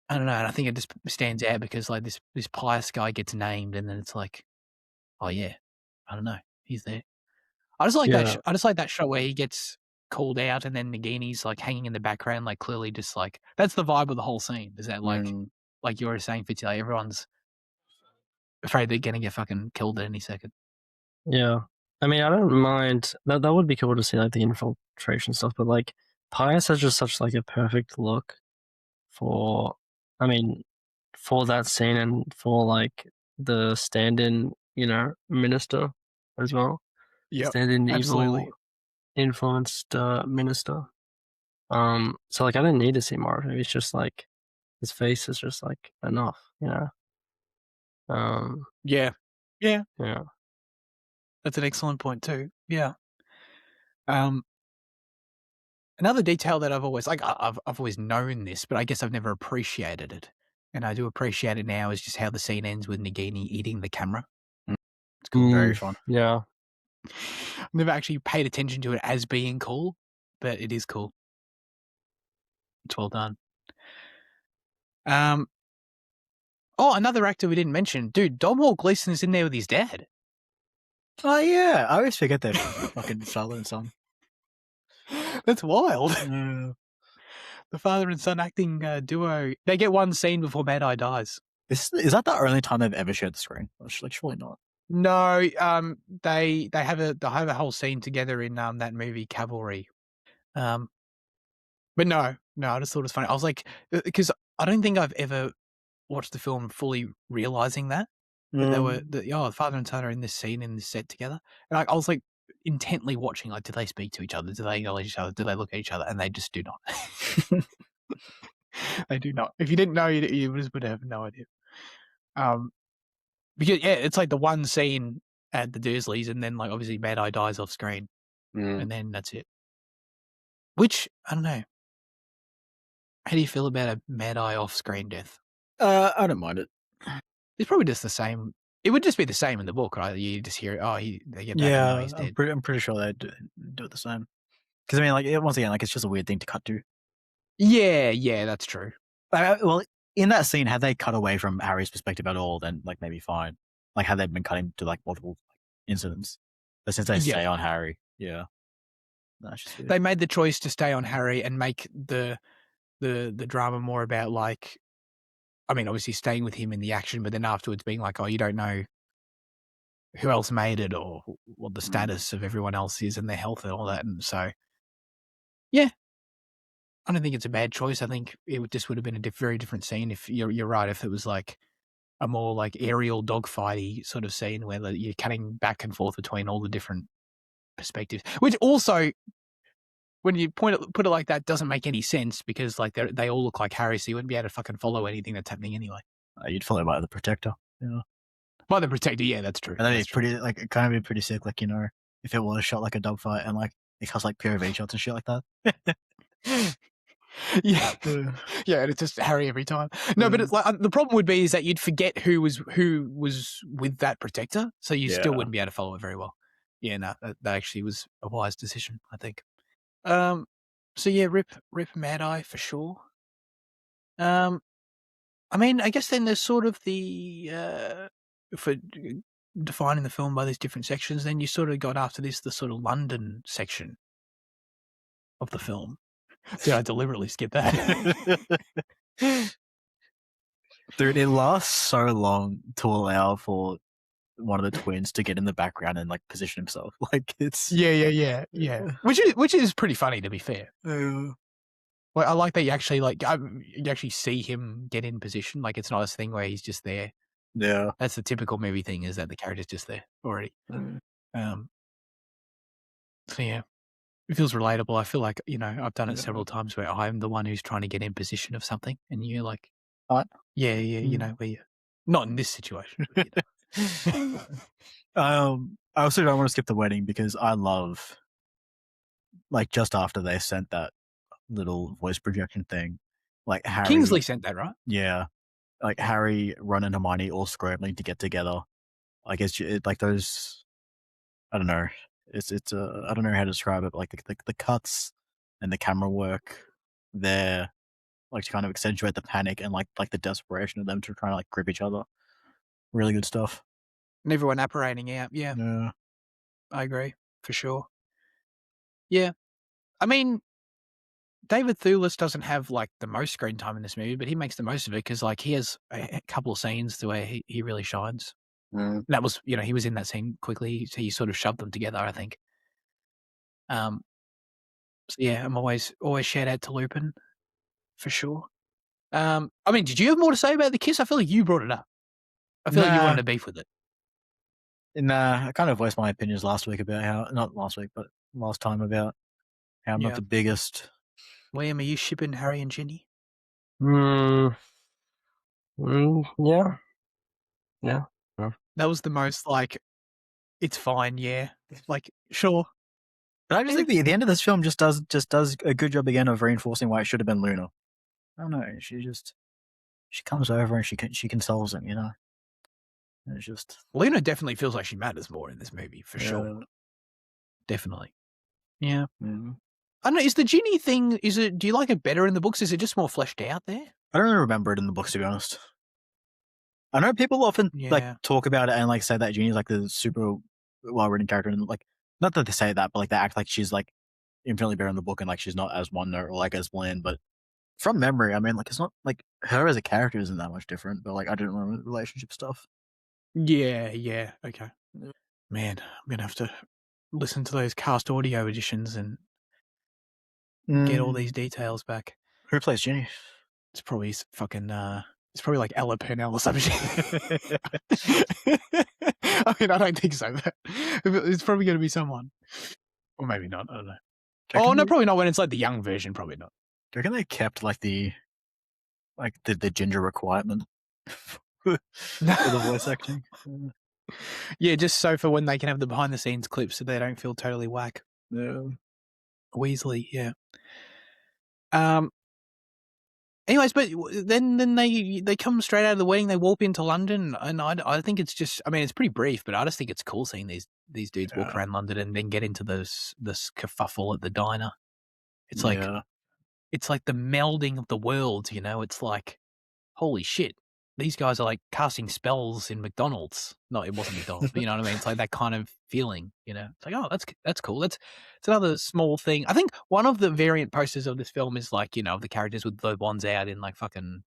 I don't know, and I think it just stands out because like this Pious guy gets named, and then it's like, oh yeah, I don't know, he's there. I just like that. I just like that shot where he gets called out, and then Nagini's like hanging in the background, like clearly just like that's the vibe of the whole scene. Is that like you were saying, Fitzy, like everyone's afraid they're gonna get fucking killed at any second. Yeah, I mean, I don't mind that. That would be cool to see like the infiltration stuff, but like Pius has just such like a perfect look for, I mean, for that scene and for like the stand-in, you know, minister as well. Yeah, stand-in absolutely. evil influenced minister. So like I didn't need to see more of him. It's just like his face is just like enough, you know. Yeah. That's an excellent point too. Yeah. Another detail that I've always I've always known this, but I guess I've never appreciated it, and I do appreciate it now, is just how the scene ends with Nagini eating the camera. It's cool. Very fun. Yeah. Never actually paid attention to it as being cool, but it is cool. It's well done. Oh, another actor we didn't mention. Dude, Domhnall Gleeson is in there with his dad. Oh yeah, I always forget that fucking father and son. That's wild. Yeah. The father and son acting duo. They get one scene before Mad Eye dies. Is that the only time they've ever shared the screen? Like, surely not. No, they have a whole scene together in that movie Cavalry. But no, I just thought it was funny. I was like, because I don't think I've ever watched the film fully realizing that they were the father and son are in this scene in this set together, and I was like intently watching, like, do they speak to each other? Do they acknowledge each other? Do they look at each other? And they just do not. They do not. If you didn't know, you just would have no idea. Because it's like the one scene at the Dursleys, and then like obviously Mad Eye dies off screen, and then that's it. Which I don't know. How do you feel about a Mad Eye off screen death? I don't mind it. It's probably just the same. It would just be the same in the book, right? You just hear, they get back and now he's dead. I'm pretty sure they'd do it the same. Because I mean, like, once again, like, it's just a weird thing to cut to. Yeah, that's true. Well, in that scene, had they cut away from Harry's perspective at all, then like maybe fine. Like, had they been cutting to like multiple incidents, but since they stay on Harry, yeah, that's just weird. They made the choice to stay on Harry and make the drama more about, like, I mean, obviously staying with him in the action, but then afterwards being like, oh, you don't know who else made it or what the status of everyone else is and their health and all that. And so, yeah, I don't think it's a bad choice. I think it just would have been a very different scene if you're right. If it was like a more like aerial dogfighty sort of scene where you're cutting back and forth between all the different perspectives, which also, when you put it like that, doesn't make any sense because like they all look like Harry, so you wouldn't be able to fucking follow anything that's happening anyway. You'd follow by the Protector, By the Protector, yeah, that's true. And that'd be pretty, like, it kind of be pretty sick, like, if it was shot like a dogfight and like it has like POV shots and shit like that. Yeah, and it's just Harry every time. No, but it's like the problem would be is that you'd forget who was with that Protector, so you still wouldn't be able to follow it very well. Yeah, no, that actually was a wise decision, I think. So yeah, rip Mad Eye for sure. I mean, I guess then there's sort of the for defining the film by these different sections. Then you sort of got after this the sort of London section of the film. Did I deliberately skip that? Dude, it lasts so long to allow for one of the twins to get in the background and like position himself. Like, it's yeah. Which is pretty funny, to be fair. Well, I like that you actually you actually see him get in position. Like, it's not a thing where he's just there. Yeah, that's the typical movie thing, is that the character's just there already. So yeah, it feels relatable. I feel like, I've done it several times where I'm the one who's trying to get in position of something, and you're like, yeah, where you, not in this situation. But, I also don't want to skip the wedding because I love, like, just after they sent that little voice projection thing, like Harry. Kingsley sent that, right? Yeah, like Harry, Ron, and Hermione all scrambling to get together. Like, it's like those. I don't know. It's I don't know how to describe it, but like the cuts and the camera work there, like, to kind of accentuate the panic and like the desperation of them to try to like grip each other. Really good stuff. And everyone apparating out. Yeah, I agree for sure. Yeah, I mean, David Thewlis doesn't have like the most screen time in this movie, but he makes the most of it because like he has a couple of scenes to where he really shines. That was, he was in that scene quickly, so he sort of shoved them together, I think. So yeah, I'm always shout out to Lupin for sure. I mean, did you have more to say about the kiss? I feel like you brought it up. I feel like you wanted to beef with it. Nah, I kind of voiced my opinions last week about how, not last week, but last time, about how I'm not the biggest. Liam, are you shipping Harry and Ginny? Yeah. That was the most like, it's fine, yeah. Like, sure. But I just think the end of this film just does a good job again of reinforcing why it should have been Luna. I don't know. She comes over and she consoles him. And it's just Luna definitely feels like she matters more in this movie for sure. Definitely. Yeah. Mm. I don't know. Is the genie thing? Do you like it better in the books? Is it just more fleshed out there? I don't really remember it in the books, to be honest. I know people often talk about it and say that Genie's like the super well-written character, and not that they say that, but they act like she's infinitely better in the book and she's not as one note or as bland. But from memory, I mean, it's not her as a character isn't that much different. But I didn't remember the relationship stuff. Yeah. Okay. Man, I'm gonna have to listen to those cast audio editions and get all these details back. Who plays Ginny? It's probably fucking. It's probably like Ella Purnell or some shit. I mean, I don't think so, but it's probably going to be someone, or maybe not. I don't know. No, probably not. When it's the young version, probably not. Do you reckon they kept the ginger requirement for the voice acting? Yeah, just so for when they can have the behind the scenes clips, so they don't feel totally whack. Yeah. Weasley, yeah. Anyways, but then they come straight out of the wedding. They warp into London, and I think it's just. I mean, it's pretty brief, but I just think it's cool seeing these dudes walk around London and then get into this kerfuffle at the diner. It's it's like the melding of the worlds. It's like, holy shit, these guys are casting spells in McDonald's. No, it wasn't McDonald's, but you know what I mean. It's that kind of feeling. It's oh, that's cool. It's another small thing. I think one of the variant posters of this film is the characters with the ones out in in fucking,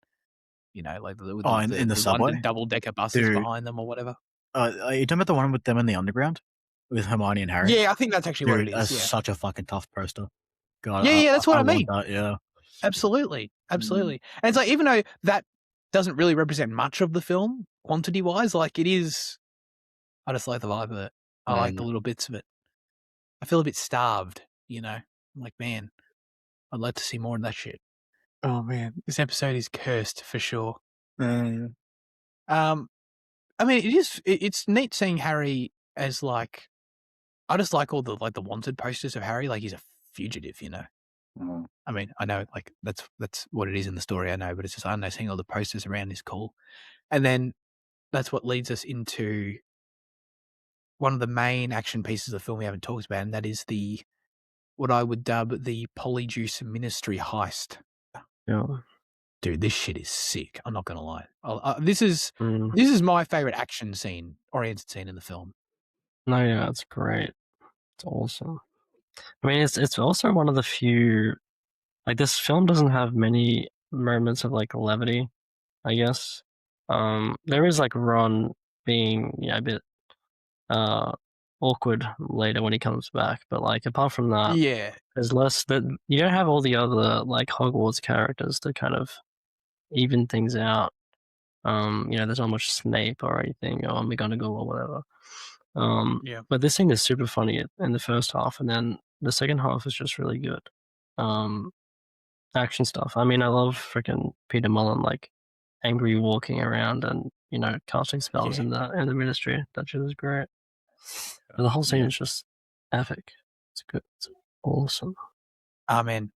the subway, London double-decker buses behind them or whatever. Are you talking about the one with them in the underground with Hermione and Harry? Yeah, I think that's actually what it is. That's such a fucking tough poster. God, yeah, that's what I mean. Want that, yeah, absolutely. And it's even though that doesn't really represent much of the film quantity-wise, it is. I just like the vibe of it. I like the little bits of it. I feel a bit starved, I'm like, man, I'd like to see more of that shit. Oh man, this episode is cursed for sure. I mean, it's neat seeing Harry as I just like all the wanted posters of Harry, he's a fugitive, I mean, I know that's what it is in the story, I know, but it's just, I don't know, seeing all the posters around is cool. And then that's what leads us into one of the main action pieces of the film we haven't talked about, and that is what I would dub the Polyjuice Ministry heist. Yeah. Dude, this shit is sick. I'm not gonna lie. This is my favorite action oriented scene in the film. No, yeah, it's great. It's awesome. I mean, it's also one of the few. This film doesn't have many moments of levity, I guess. There is Ron being a bit awkward later when he comes back, but apart from that, yeah, there's less. That you don't have all the other Hogwarts characters to kind of even things out. There's not much Snape or anything, or McGonagall or whatever. Yeah. But this thing is super funny in the first half, and then the second half is just really good. Action stuff. I mean, I love freaking Peter Mullen angry walking around and casting spells in the Ministry. That shit is great. But the whole scene is just epic. It's good. It's awesome. Amen.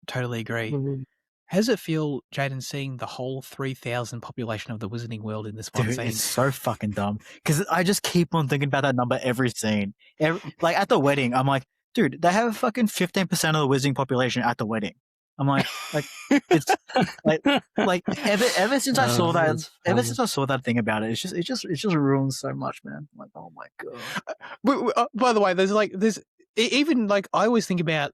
Totally agree. Mm-hmm. How does it feel, Jaden, seeing the whole 3,000 population of the Wizarding World in this one scene? It's so fucking dumb. Because I just keep on thinking about that number every scene. At the wedding, I'm like, dude, they have fucking 15% of the Wizarding population at the wedding. I'm like it's ever since I saw that, since I saw that thing about it, it just ruins so much, man. I'm like, oh my god. By the way, there's even I always think about.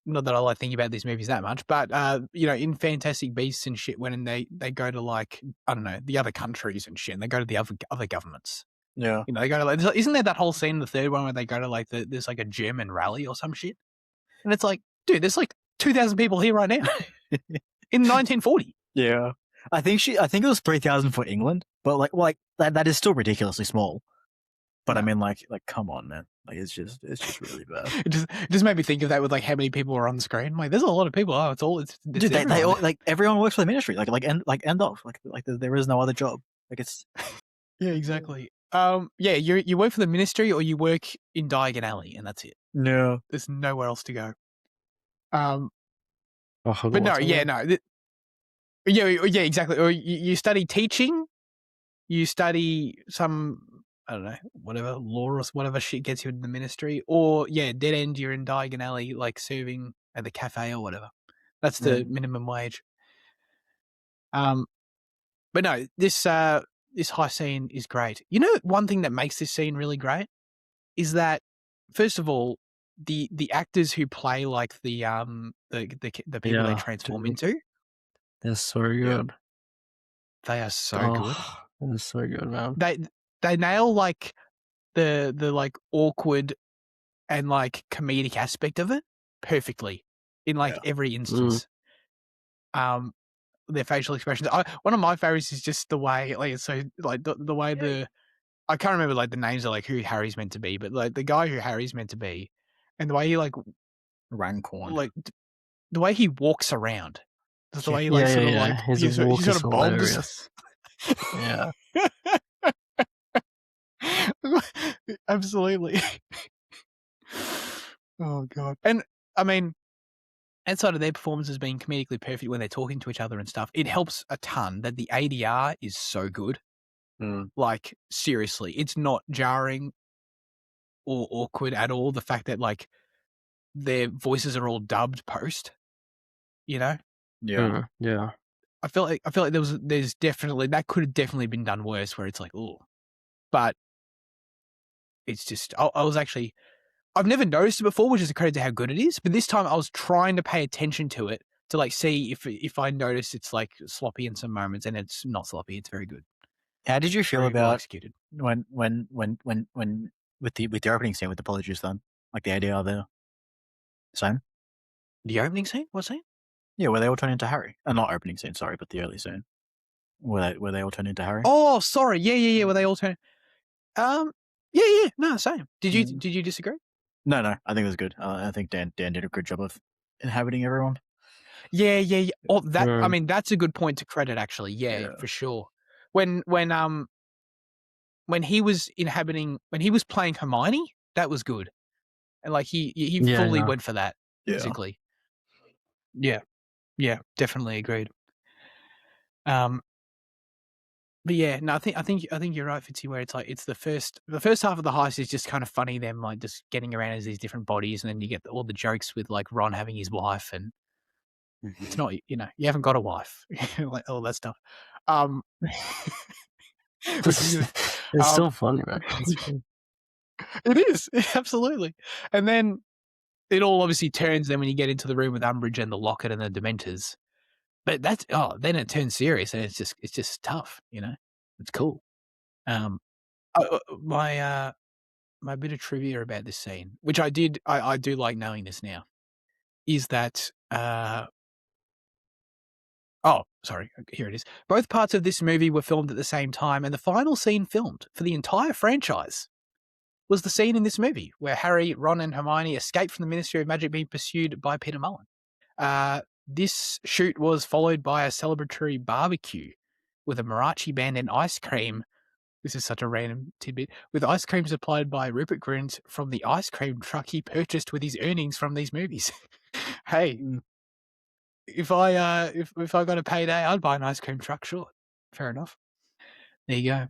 Not that I like thinking about these movies that much, but in Fantastic Beasts and shit, when they go to I don't know, the other countries and shit, and they go to the other governments. Yeah, they go to isn't there that whole scene in the third one where they go to there's a German rally or some shit, and it's dude, there's 2,000 people here right now in 1940. Yeah, I think it was 3,000 for England, but that is still ridiculously small. But I mean, come on, man. It's just really bad. It just made me think of that with how many people are on screen. There's a lot of people. Oh, it's dude. They all everyone works for the Ministry. End off. There is no other job. It's yeah, exactly. Yeah, you work for the ministry or you work in Diagon Alley, and that's it. No. There's nowhere else to go. Oh, But no, Hogwarts, yeah, no, yeah, exactly. Or you study teaching, you study some, I don't know, whatever law or whatever shit gets you into the ministry, or yeah, dead end. You're in Diagon Alley, like serving at the cafe or whatever. That's the minimum wage. But no, this high scene is great. You know, one thing that makes this scene really great is that, first of all, the actors who play like the people they yeah, transform dude, into, that's so Yeah. good. they are so good. Oh, that's so good, man. They nail like the like awkward and like comedic aspect of it perfectly in like Yeah. every instance. Their facial expressions. One of my favorites is just the way, like, it's so like the way I can't remember like the names of like who Harry's meant to be, but like the guy who Harry's meant to be, and the way he Rancorn. like the way he walks around, just the way he like Yeah, sort yeah, of yeah. like His he walk sort is of bobs. hilarious. Yeah. Absolutely. Oh god. And I mean, outside of their performances being comedically perfect when they're talking to each other and stuff, it helps a ton that the ADR is so good. Like, seriously, it's not jarring or awkward at all. The fact that like their voices are all dubbed post, you know? Yeah. Yeah. I feel like there's definitely that could have definitely been done worse where it's like, oh, but it's just I was actually I've never noticed it before, which is a credit to how good it is. But this time I was trying to pay attention to it to like see if I notice it's like sloppy in some moments, and it's not sloppy. It's very good. How did you feel Very well about executed. when with the opening scene with the Polyjuice then? Like the ADR there. Same? The opening scene? What scene? Yeah, where they all turn into Harry. Not opening scene, sorry, but the early scene. Where they all turn into Harry. Oh, sorry. Yeah. Were they all turn? Yeah. No, same. Did you disagree? No, I think it was good. I think Dan did a good job of inhabiting everyone. Yeah. Oh, that. I mean, that's a good point to credit. Actually, yeah. For sure. When he was playing Hermione, that was good, and like he fully went for that physically. Yeah, definitely agreed. But yeah, no, I think you're right, Fitzy. Where it's like it's the first half of the heist is just kind of funny. Them like just getting around as these different bodies, and then you get all the jokes with like Ron having his wife, and it's not you haven't got a wife, like all that stuff. It's still funny, man. It is absolutely, and then it all obviously turns. Then when you get into the room with Umbridge and the Locket and the Dementors, but then it turns serious, and it's just tough. It's cool. My bit of trivia about this scene, which I do like knowing this now, is that sorry, here it is. Both parts of this movie were filmed at the same time, and the final scene filmed for the entire franchise was the scene in this movie where Harry, Ron, and Hermione escape from the Ministry of Magic being pursued by Peter Mullen. This shoot was followed by a celebratory barbecue with a mariachi band and ice cream. This is such a random tidbit. With ice cream supplied by Rupert Grint from the ice cream truck he purchased with his earnings from these movies. Hey, if I got a payday, I'd buy an ice cream truck. Sure, fair enough. There you go.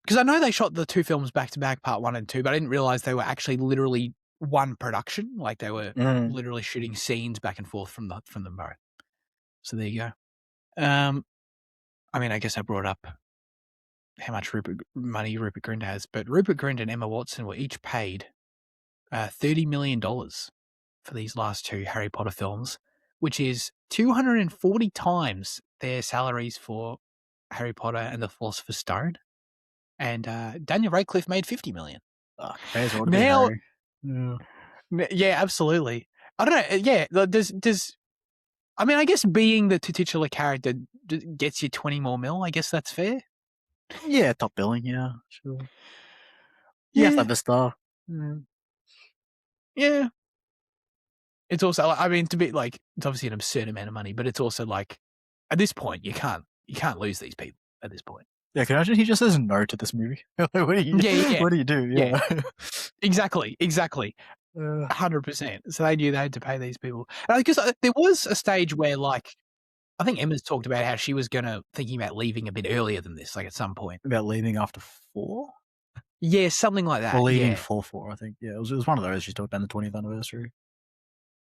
Because I know they shot the two films back to back, part 1 and 2, but I didn't realize they were actually literally one production. Like they were literally shooting scenes back and forth from them both. So there you go. I mean, I guess I brought up how much money Rupert Grint has, but Rupert Grint and Emma Watson were each paid $30 million for these last two Harry Potter films, which is 240 times their salaries for Harry Potter and the Philosopher's Stone. And Daniel Radcliffe made $50 million. Now, yeah, absolutely. I don't know. Yeah, does I mean, I guess being the titular character gets you 20 more mil. I guess that's fair. Yeah, top billing. Yeah, sure. Yeah, have to have the star. Yeah. It's also, I mean, to be like, it's obviously an absurd amount of money, but it's also like, at this point, you can't lose these people at this point. Yeah, can you imagine he just says no to this movie? Like, what do you? Yeah. What do you do? Yeah. Yeah. Exactly. 100%. So they knew they had to pay these people. Because there was a stage where, like, I think Emma's talked about how she was thinking about leaving a bit earlier than this, like at some point. About leaving after 4? Yeah, something like that. Or leaving Yeah. 4, I think. Yeah, it was one of those. She talked about the 20th anniversary.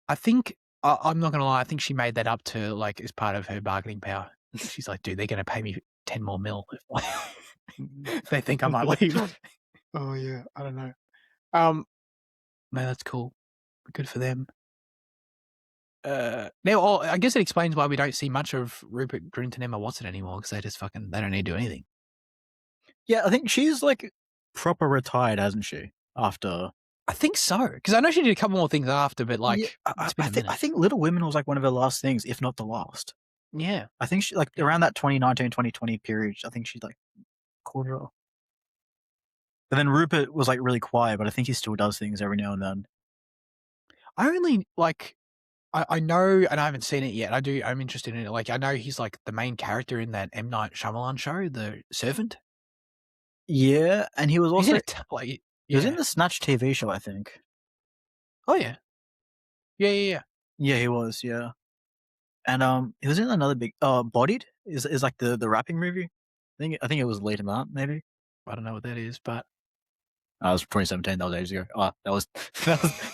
I think, I'm not going to lie, I think she made that up to, like, as part of her bargaining power. She's like, dude, they're going to pay me 10 more mil if they think I might leave. Oh, yeah. I don't know. No, that's cool. Good for them. Now, I guess it explains why we don't see much of Rupert Grint and Emma Watson anymore, because they don't need to do anything. Yeah, I think she's like proper retired, hasn't she? After I think so, because I know she did a couple more things after, but like, yeah, it's been a minute. I think Little Women was like one of her last things, if not the last. Yeah, I think she like around that 2019, 2020 period. I think she like caught it off. But then Rupert was like really quiet, but I think he still does things every now and then. I only like. I know, and I haven't seen it yet. I'm interested in it. Like, I know he's like the main character in that M. Night Shyamalan show, The Servant. Yeah, and he was He's also in it. he was in the Snatch TV show, I think. Oh yeah. Yeah. Yeah, he was. Yeah, and he was in another big Bodied is like the rapping movie. I think it was late in that maybe. I don't know what that is, but That was 2017. That was ages ago. Oh, that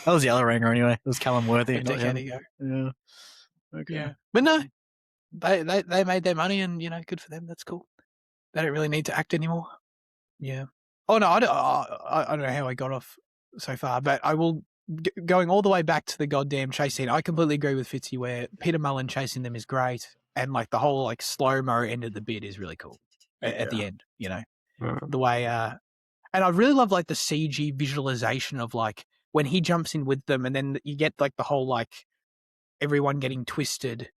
was Yellow Ranger anyway. It was Callum Worthy. a decade ago. Yeah. Okay. Yeah, but no, they made their money, and good for them. That's cool. They don't really need to act anymore. Yeah. Oh no, I don't know how I got off so far, but I will going all the way back to the goddamn chase scene. I completely agree with Fitzy where Peter Mullen chasing them is great, and like the whole like slow mo end of the bit is really cool at the end. The way and I really love like the CG visualization of like when he jumps in with them, and then you get like the whole like everyone getting twisted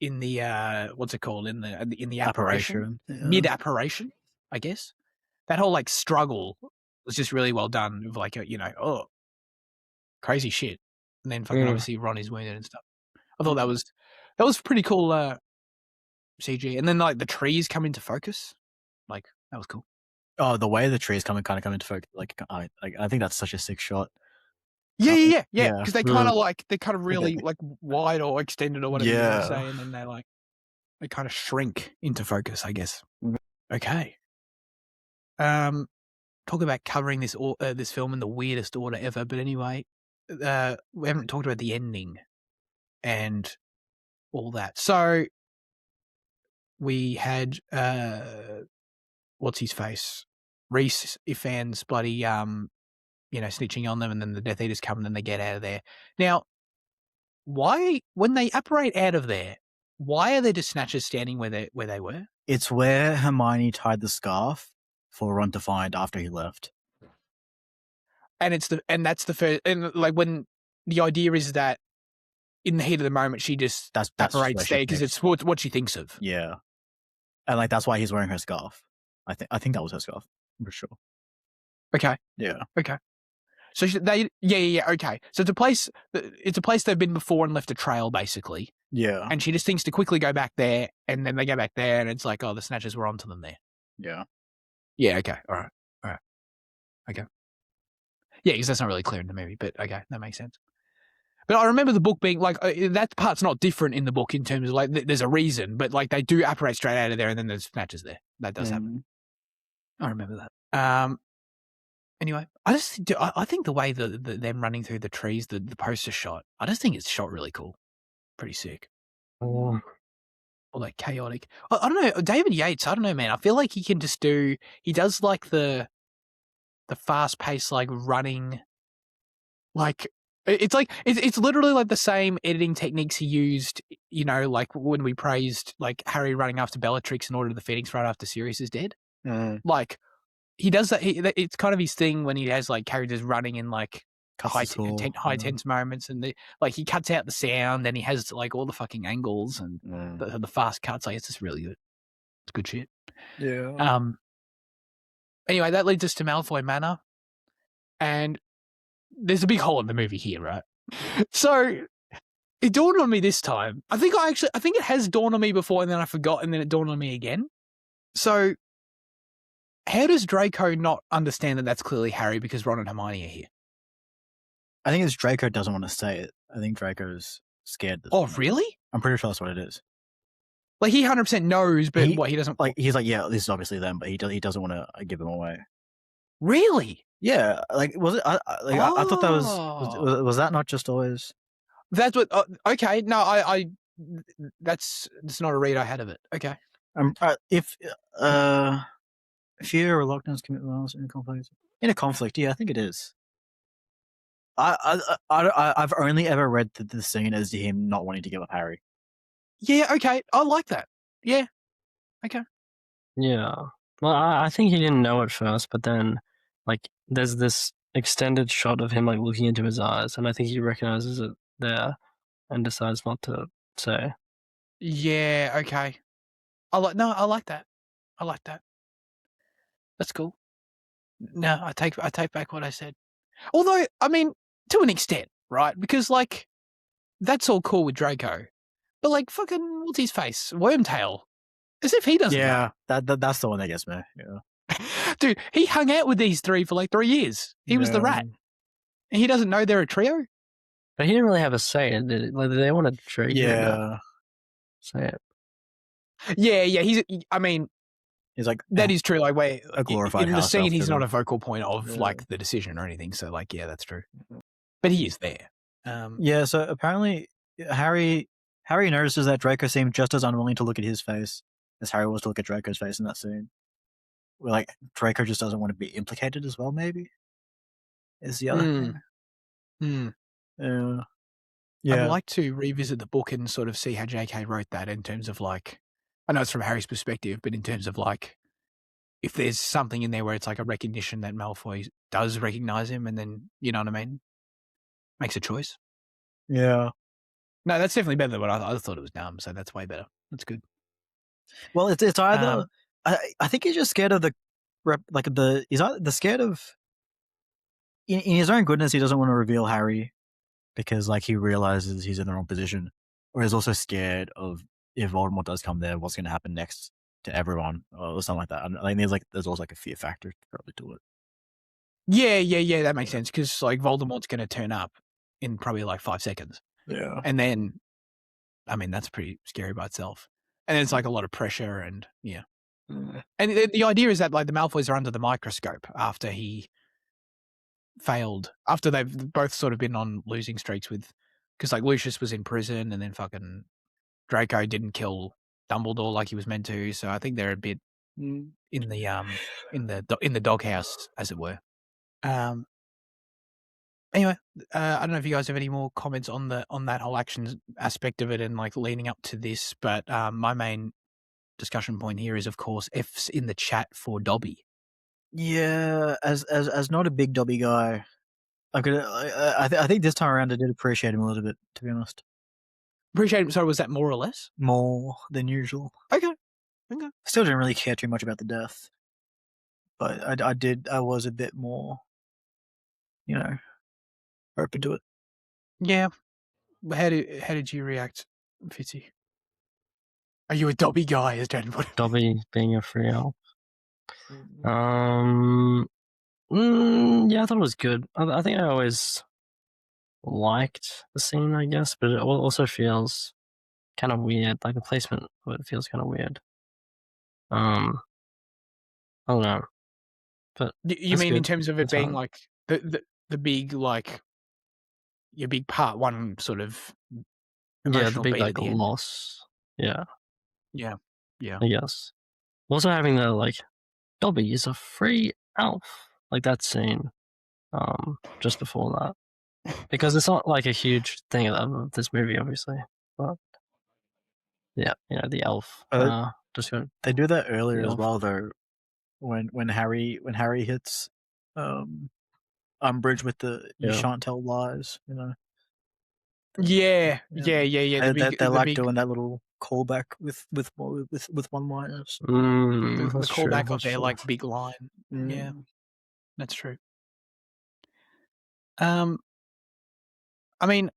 in the what's it called in the apparition, mid apparition, I guess. That whole like struggle was just really well done. Of like crazy shit, and then fucking obviously Ron is wounded and stuff. I thought that was pretty cool CG, and then like the trees come into focus, like that was cool. Oh, the way the trees come into focus, like I think that's such a sick shot. Yeah. Because they kind of really like wide or extended or whatever you want to say, and then they kind of shrink into focus, I guess. Okay. Talk about covering this film in the weirdest order ever, but anyway, we haven't talked about the ending and all that. So we had what's his face, Reese Ifan's bloody snitching on them, and then the Death Eaters come, and then they get out of there. Now, why when they apparate out of there, why are there just snatchers standing where they were? It's where Hermione tied the scarf for Ron to find after he left. And that's the first, and like when the idea is that in the heat of the moment she just apparates there because it's what she thinks of. Yeah, and like that's why he's wearing her scarf. I think that was her scarf for sure. Okay. Yeah. Okay. So okay. So it's a place they've been before and left a trail basically. Yeah. And she just thinks to quickly go back there, and then they go back there, and it's like, oh, the snatchers were onto them there. Yeah. Yeah. Okay. All right. Okay. Yeah, because that's not really clear in the movie, but okay, that makes sense. But I remember the book being like that part's not different in the book in terms of like there's a reason, but like they do apparate straight out of there, and then there's snatchers there. That does happen. I remember that. Anyway, I think the way them running through the trees, the poster shot, I just think it's shot really cool, pretty sick. Or like chaotic. I don't know, David Yates. I don't know, man. I feel like he does like the fast paced like running, like it's like it's literally like the same editing techniques he used, like when we praised like Harry running after Bellatrix in Order of the Phoenix right after Sirius is dead. Like he does that. It's kind of his thing when he has like characters running in like high tense moments, and he cuts out the sound, and he has like all the fucking angles and the fast cuts. Like it's just really good. It's good shit. Yeah. Anyway, that leads us to Malfoy Manor, and there's a big hole in the movie here, right? So it dawned on me this time. I think it has dawned on me before, and then I forgot, and then it dawned on me again. So how does Draco not understand that that's clearly Harry because Ron and Hermione are here? I think it's Draco doesn't want to say it. I think Draco's scared. Oh, really? I'm pretty sure that's what it is. Like, he 100% knows, but he doesn't... Like, he's like, yeah, this is obviously them, but he doesn't want to give them away. Really? Yeah, like, was it? I thought that was that not just always... That's what... okay, no, that's not a read I had of it. Okay. If fear or reluctance commit violence in a conflict, yeah, I think it is. I've only ever read the scene as him not wanting to give up Harry. Yeah, okay, I like that. Yeah, okay. Yeah. Well, I think he didn't know at first, but then, like, there's this extended shot of him, like, looking into his eyes, and I think he recognizes it there and decides not to say. Yeah, okay. I like that. I like that. That's cool. No, I take back what I said. Although, I mean, to an extent, right? Because, like, that's all cool with Draco. But, like, fucking, what's his face? Wormtail. As if he doesn't know. Yeah, that's the one that gets me. Yeah. Dude, he hung out with these three for like 3 years. He was the rat. And he doesn't know they're a trio? But he didn't really have a say in it. Like, they wanted Draco to say it. Yeah, he's like... that is true. Like, wait, a glorified in the house scene, elf, he's isn't not he? a vocal point of, like, the decision or anything. So, like, yeah, that's true. But he is there. Yeah, so apparently Harry notices that Draco seemed just as unwilling to look at his face as Harry was to look at Draco's face in that scene. Where, like, Draco just doesn't want to be implicated as well, maybe? Is the other thing. Yeah. I'd like to revisit the book and sort of see how JK wrote that in terms of, like, I know it's from Harry's perspective, but in terms of, like, if there's something in there where it's like a recognition that Malfoy does recognize him and then, you know what I mean? Makes a choice. Yeah. No, that's definitely better than what I thought it was dumb, so that's way better. That's good. Well, it's either... I think he's just scared of he's either scared of... In his own goodness, he doesn't want to reveal Harry because, like, he realizes he's in the wrong position. Or he's also scared of if Voldemort does come there, what's going to happen next to everyone or something like that. I mean, there's also like a fear factor probably to it. Yeah, that makes sense because, like, Voldemort's going to turn up in probably like 5 seconds. Yeah. And then, I mean, that's pretty scary by itself. And then it's like a lot of pressure and, yeah. And the idea is that, like, the Malfoys are under the microscope after he failed, after they've both sort of been on losing streaks with, because, like, Lucius was in prison and then fucking Draco didn't kill Dumbledore like he was meant to. So I think they're a bit in the doghouse, as it were. Anyway, I don't know if you guys have any more comments on that whole action aspect of it and, like, leading up to this, but my main discussion point here is, of course, F's in the chat for Dobby. Yeah, as not a big Dobby guy, I think this time around I did appreciate him a little bit, to be honest. Appreciate him. Sorry, was that more or less? More than usual. Okay. Still didn't really care too much about the death, but I was a bit more, open to it. Yeah. How did you react, Fitzy? Are you a Dobby guy, as Jaden put it? Dobby being a free elf. Yeah, I thought it was good. I think I always liked the scene, I guess, but it also feels kind of weird. Like, the placement of it feels kind of weird. I don't know. But you mean good. in terms of it It's being fine. like the big, like, your big part one sort of emotional the big, beat like, at the end? loss. Yeah. Yeah. I guess. Also having the, like, Dobby is a free elf. Like, that scene. Just before that. Because it's not, like, a huge thing of this movie, obviously. But yeah, the elf. Just go. They do that earlier The as elf. well, though. When Harry hits Umbridge with the "you shan't tell lies," Yeah. They like doing that little callback with one-liners. The That's callback true. of their, like, big line. Yeah, that's true. I mean,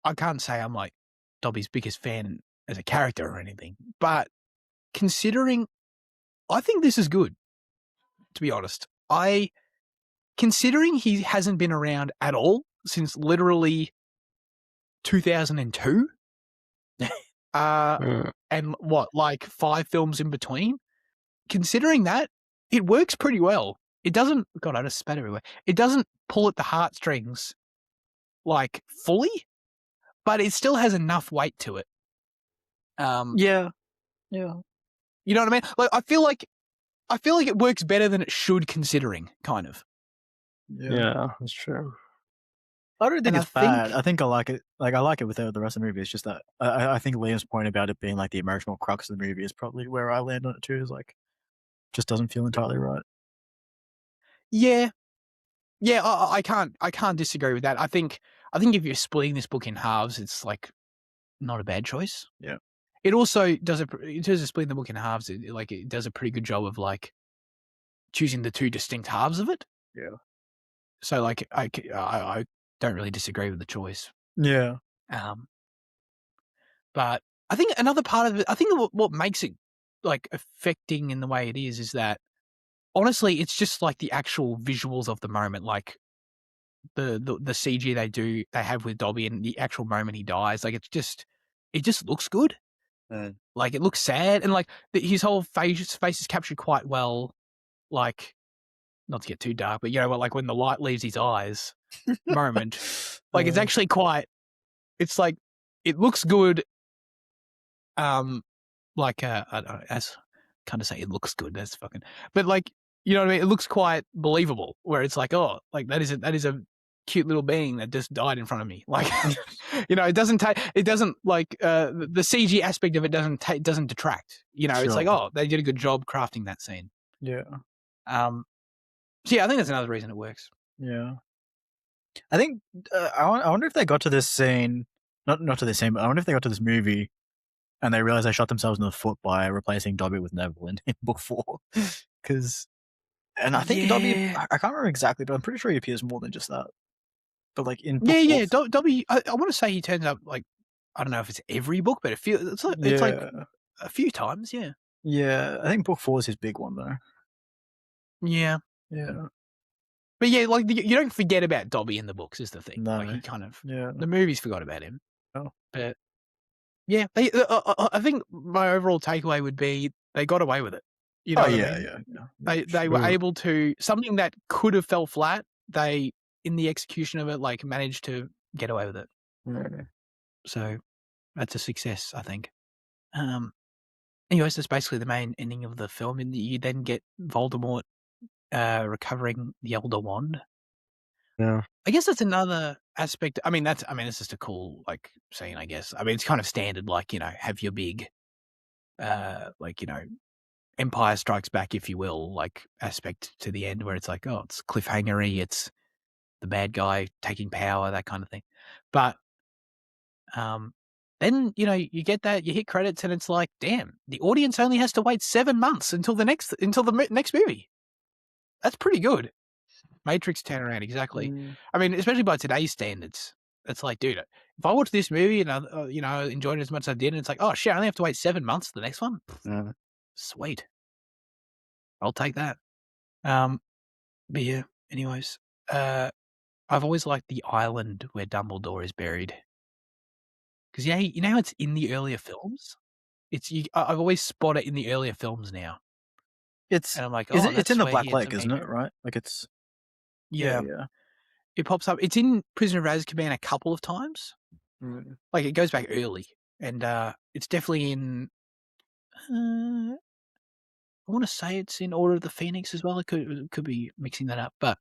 I can't say I'm, like, Dobby's biggest fan as a character or anything, but considering, I think this is good. to be honest. Considering he hasn't been around at all since literally 2002, and what, like 5 films in between? Considering that, it works pretty well. It doesn't, God, I just spat everywhere. It doesn't pull at the heartstrings, like, fully, but it still has enough weight to it. Yeah. You know what I mean? Like, I feel like it works better than it should, considering, kind of. Yeah, that's true. I don't think And it's bad. I think I like it. Like, I like it without the rest of the movie. It's just that I think Liam's point about it being like the emotional crux of the movie is probably where I land on it too. Is like, just doesn't feel entirely right. Yeah. Yeah, I can't disagree with that. I think if you're splitting this book in halves, it's like not a bad choice. Yeah. It also does in terms of splitting the book in halves, it does a pretty good job of like choosing the 2 distinct halves of it. Yeah. So like I don't really disagree with the choice. Yeah. But I think another part of it, I think what makes it like affecting in the way it is that honestly, it's just like the actual visuals of the moment, like the CG they have with Dobby and the actual moment he dies. Like it just looks good. Like it looks sad, and like his whole face is captured quite well. Like, not to get too dark, but you know what? Like when the light leaves his eyes, moment. Like it's actually quite. It's like it looks good. Like I don't know, as kind of say it looks good. That's fucking. But like, you know what I mean? It looks quite believable. Where it's like, oh, like that is a cute little being that just died in front of me. Like, you know, it doesn't like the CG aspect of it doesn't detract. You know, it's like, oh, they did a good job crafting that scene. Yeah. So yeah, I think that's another reason it works. Yeah. I think I wonder if they got to this scene, not to this scene, but I wonder if they got to this movie and they realized they shot themselves in the foot by replacing Dobby with Neville in book 4. Because, and I think Dobby, I can't remember exactly, but I'm pretty sure he appears more than just that. But like in book 4, Dobby, I want to say he turns up like, I don't know if it's every book, but it's like a few times, yeah. Yeah, I think book 4 is his big one though. Yeah. Yeah. But yeah, like you don't forget about Dobby in the books is the thing. No. Like he kind of, Yeah. the movies forgot about him. Oh. But yeah, I think my overall takeaway would be they got away with it. You know what I mean? Yeah. They were able to, something that could have fell flat, they, in the execution of it, like managed to get away with it. Yeah. So that's a success, I think. Anyways, that's basically the main ending of the film, and you then get Voldemort recovering the Elder Wand. Yeah. I guess that's another aspect. I mean, it's just a cool like scene, I guess. I mean, it's kind of standard, like, you know, have your big, like, you know, Empire Strikes Back, if you will, like aspect to the end where it's like, oh, it's cliffhangery, it's the bad guy taking power, that kind of thing. But then, you know, you get that, you hit credits, and it's like, damn, the audience only has to wait 7 months until the next movie. That's pretty good. Matrix turnaround, exactly. I mean, especially by today's standards, it's like, dude, if I watched this movie and I, you know, enjoyed it as much as I did, and it's like, oh shit, I only have to wait 7 months for the next one. Sweet, I'll take that. But yeah, anyways, I've always liked the island where Dumbledore is buried. Because yeah, you know how it's in the earlier films? I've always spotted it in the earlier films now. And I'm like, it's in the Black Lake, isn't it? Right? Like it's yeah. It pops up. It's in Prisoner of Azkaban a couple of times. Like it goes back early, and it's definitely in. I want to say it's in Order of the Phoenix as well. I could be mixing that up, but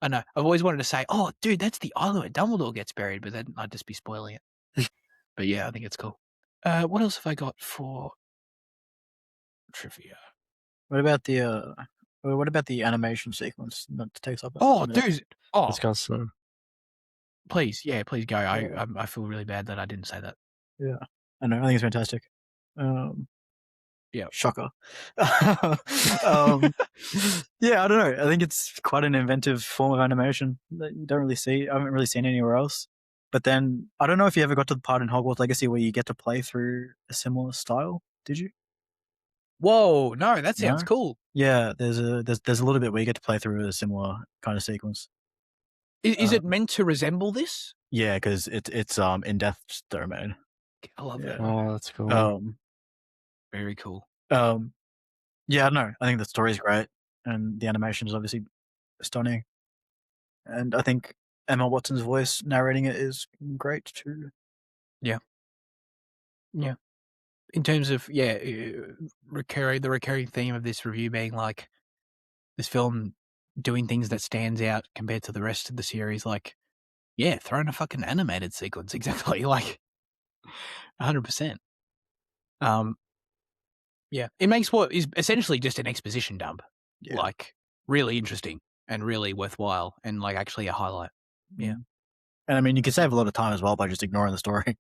I know I've always wanted to say, oh, dude, that's the island where Dumbledore gets buried, but then I'd just be spoiling it. But yeah, I think it's cool. What else have I got for trivia? What about the animation sequence that takes up? Oh, dude! Oh, Disgusting. Please go. I feel really bad that I didn't say that. Yeah, I know. I think it's fantastic. Yeah, shocker. Yeah, I don't know. I think it's quite an inventive form of animation that you don't really see. I haven't really seen anywhere else. But then I don't know if you ever got to the part in Hogwarts Legacy where you get to play through a similar style. Did you? Whoa, no, that sounds No? cool. Yeah, there's a little bit where you get to play through a similar kind of sequence. Is it meant to resemble this? Yeah, because it's in Death's domain. I love that. Oh, that's cool. Very cool. Yeah, no, I think the story is great, and the animation is obviously stunning, and I think Emma Watson's voice narrating it is great too. Yeah. In terms of the recurring theme of this review being like this film doing things that stands out compared to the rest of the series, like throw in a fucking animated sequence, exactly, like 100%. It makes what is essentially just an exposition dump, Yeah. like really interesting and really worthwhile and like actually a highlight. Yeah. And I mean, you can save a lot of time as well by just ignoring the story.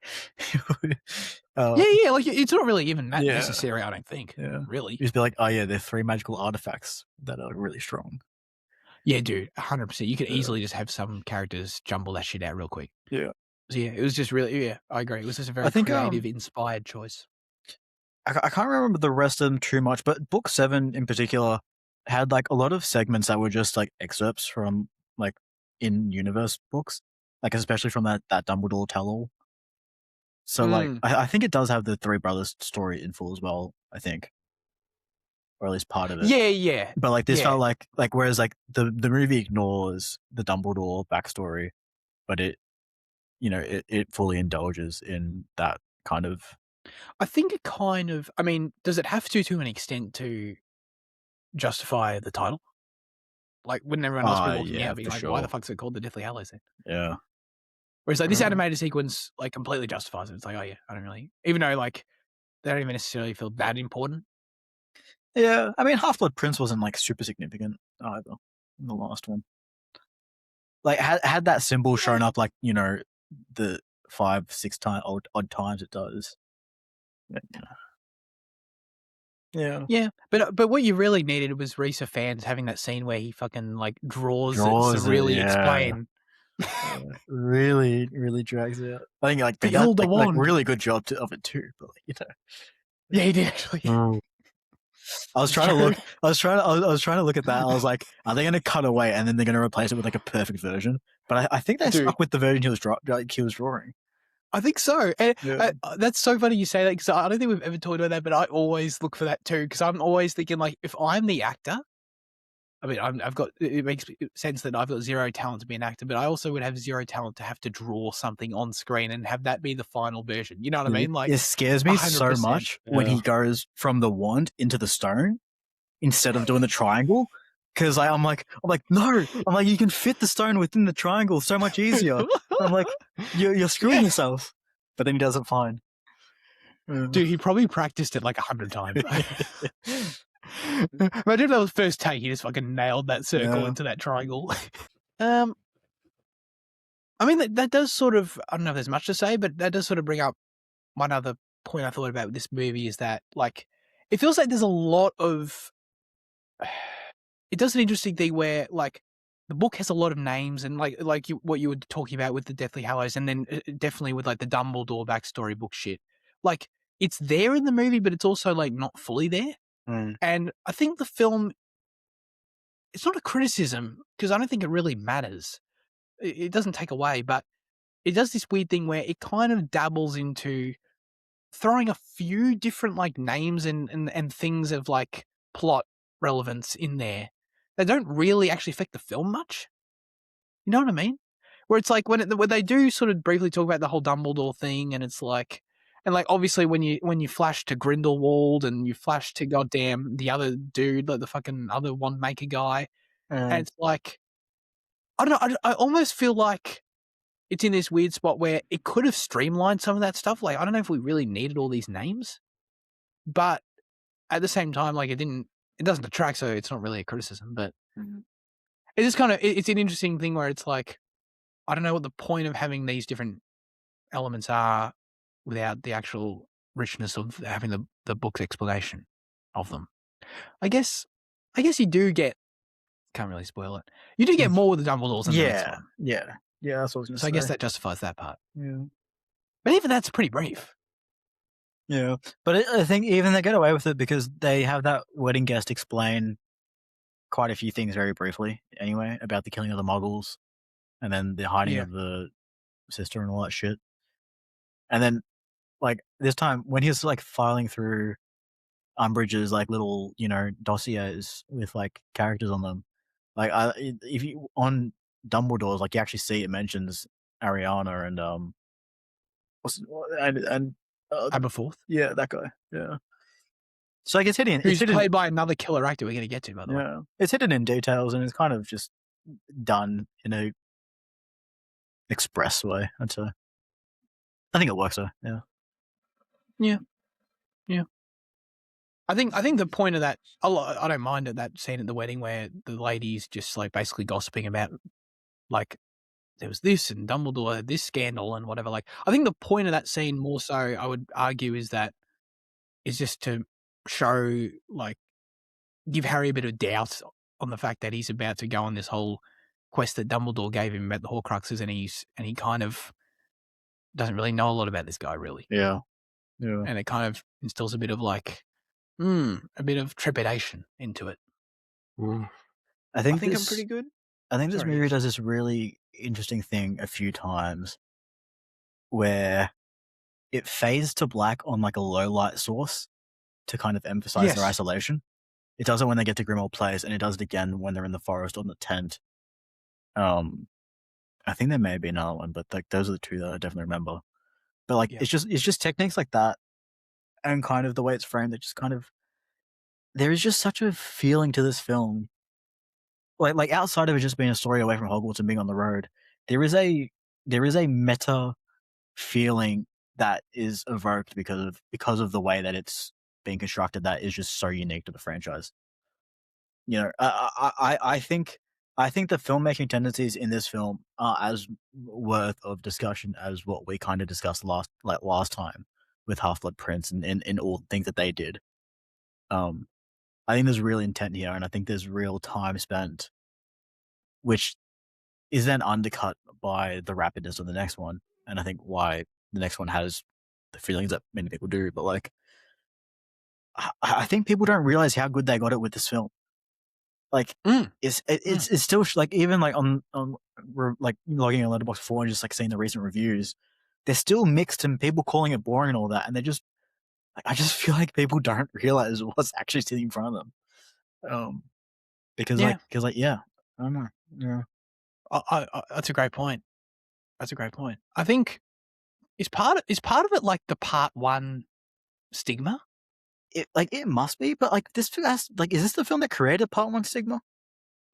Like it's not really even that Yeah. necessary, I don't think. Yeah. Really. You just be like, oh yeah, they're 3 magical artifacts that are really strong. Yeah, dude, 100%. You could easily just have some characters jumble that shit out real quick. Yeah. So it was just really, I agree. It was just a very creative, inspired choice. I can't remember the rest of them too much, but book 7 in particular had like a lot of segments that were just like excerpts from like in-universe books, like especially from that Dumbledore tell-all. So like, I think it does have the 3 brothers story in full as well, I think, or at least part of it. Yeah. But like this felt like whereas like the movie ignores the Dumbledore backstory, but it fully indulges in that kind of. I think it kind of, I mean, does it have to an extent to justify the title? Like, wouldn't everyone else be walking out being like, why the fuck's it called the Deathly Hallows then? Yeah. Whereas like this animated sequence like completely justifies it. It's like, oh yeah, I don't really, even though like they don't even necessarily feel that important. Yeah, I mean, Half-Blood Prince wasn't like super significant either in the last one. Like, had that symbol shown up like the 5-6 odd times it does. Yeah, but what you really needed was Risa fans having that scene where he fucking like draws it to really explain. Really, really drags it out. I think like the older like one, really good job of it too. But yeah, he did actually. I was trying to look. I was trying to look at that. I was like, are they going to cut away and then they're going to replace it with like a perfect version? But I think they stuck with the version he was drawing. I think so. And that's so funny you say that because I don't think we've ever talked about that, but I always look for that too because I'm always thinking like if I'm the actor, I mean it makes sense that I've got zero talent to be an actor, but I also would have zero talent to have to draw something on screen and have that be the final version. You know what I mean? Like it scares me 100%. So much when he goes from the wand into the stone instead of doing the triangle. Because I'm like, no. I'm like, you can fit the stone within the triangle so much easier. I'm like, you're screwing yourself. But then he does it fine. Dude, he probably practiced it like 100 times. Imagine if that was first take, he just fucking nailed that circle into that triangle. I mean, that does sort of, I don't know if there's much to say, but that does sort of bring up one other point I thought about with this movie is that, like, it feels like there's a lot of... It does an interesting thing where, like, the book has a lot of names and, what you were talking about with the Deathly Hallows and then definitely with, like, the Dumbledore backstory book shit. Like, it's there in the movie, but it's also, like, not fully there. And I think the film, it's not a criticism because I don't think it really matters. It doesn't take away, but it does this weird thing where it kind of dabbles into throwing a few different like names and things of like plot relevance in there that don't really actually affect the film much. You know what I mean? Where it's like when they do sort of briefly talk about the whole Dumbledore thing, and it's like, and like obviously when you flash to Grindelwald and you flash to goddamn the other dude, like the fucking other wand maker guy, and it's like, I don't know, I almost feel like it's in this weird spot where it could have streamlined some of that stuff. Like, I don't know if we really needed all these names, but at the same time, like it doesn't detract, so it's not really a criticism, but it's just kind of, it's an interesting thing where it's like, I don't know what the point of having these different elements are without the actual richness of having the book's explanation of them. I guess you do get, can't really spoil it, you do get more with the Dumbledores in the next one. Yeah, that's what I was going to say. So I guess that justifies that part. Yeah. But even that's pretty brief. Yeah, but I think even they get away with it because they have that wedding guest explain quite a few things very briefly, anyway, about the killing of the Muggles, and then the hiding Yeah. of the sister and all that shit. And then, like this time, when he was like filing through Umbridge's like little, dossiers with like characters on them, like if you on Dumbledore's, like you actually see it mentions Ariana and what's and Aberforth, yeah, that guy, yeah. So like it's hidden. It's who's hidden. played by another killer actor we're going to get to, by the way. Yeah, it's hidden in details, and it's kind of just done in a express way. I'd say. I think it works though. Yeah. Yeah. I think the point of that, I don't mind it, that scene at the wedding where the lady's just like basically gossiping about like there was this and Dumbledore had this scandal and whatever. Like, I think the point of that scene more so, I would argue, is just to show, like, give Harry a bit of doubt on the fact that he's about to go on this whole quest that Dumbledore gave him about the Horcruxes, and he kind of doesn't really know a lot about this guy, really. Yeah. Yeah. And it kind of instills a bit of like, a bit of trepidation into it. I think I'm pretty good. I think this Sorry, movie yes. does this really interesting thing a few times where it fades to black on like a low light source to kind of emphasize their Yes. isolation. It does it when they get to Grimmauld Place, and it does it again when they're in the forest on the tent. I think there may have been another one, but like those are the two that I definitely remember. But like Yeah. it's just techniques like that, and kind of the way it's framed that just kind of, there is just such a feeling to this film. Like outside of it just being a story away from Hogwarts and being on the road, there is a meta feeling that is evoked because of the way that it's being constructed, that is just so unique to the franchise. I think the filmmaking tendencies in this film are as worth of discussion as what we kind of discussed last time with Half-Blood Prince and all the things that they did. I think there's real intent here, and I think there's real time spent, which is then undercut by the rapidness of the next one. And I think why the next one has the feelings that many people do. But like, I think people don't realize how good they got it with this film. Like, it's still like, even like on like logging on Letterboxd 4 and just like seeing the recent reviews, they're still mixed and people calling it boring and all that. And they just, like, I just feel like people don't realize what's actually sitting in front of them. Because Yeah. I don't know. Yeah. That's a great point. I think is part of it like the part one stigma? It must be, but like this has, like, is this the film that created part one stigma?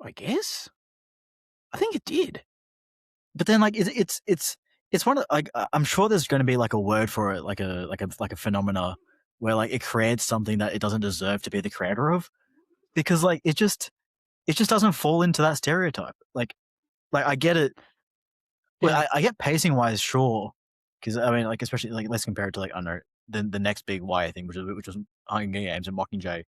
I guess. I think it did. But then like it's one of, like, I'm sure there's going to be like a word for it, like a phenomena where like it creates something that it doesn't deserve to be the creator of, because like it just doesn't fall into that stereotype. Like I get it. Well, Yeah. I get pacing wise, sure, because I mean, like, especially like, let's compare it to like, I don't know, the next big YA thing, which was Hunger Games and Mockingjay.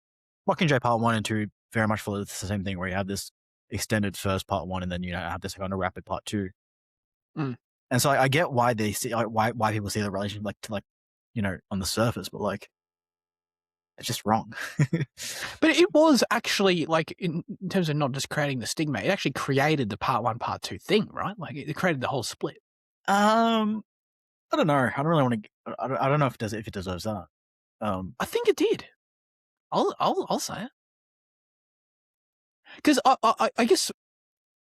Mockingjay Part 1 and 2 very much follow the same thing, where you have this extended first Part 1 and then have this kind of rapid Part 2. Mm. And so I get why they see, like, why people see the relationship like on the surface, but like it's just wrong. But it was actually, like, in terms of not just creating the stigma, it actually created the part one, part two thing, right? Like, it created the whole split. I don't know. I don't really want to. I don't know if it deserves that. I think it did. I'll say it, because I guess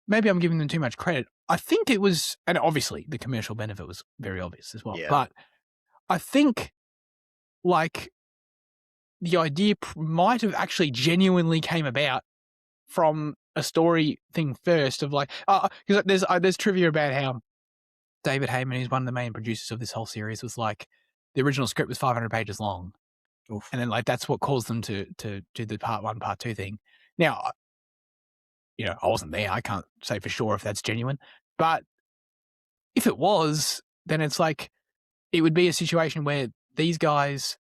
maybe I'm giving them too much credit. I think it was, and obviously the commercial benefit was very obvious as well. Yeah. But I think, like, the idea might have actually genuinely came about from a story thing first, of like, because there's trivia about how David Heyman, who's one of the main producers of this whole series, was like, the original script was 500 pages long. Oof. And then, like, that's what caused them to do the part one, part two thing. Now, I wasn't there. I can't say for sure if that's genuine. But if it was, then it's like, it would be a situation where these guys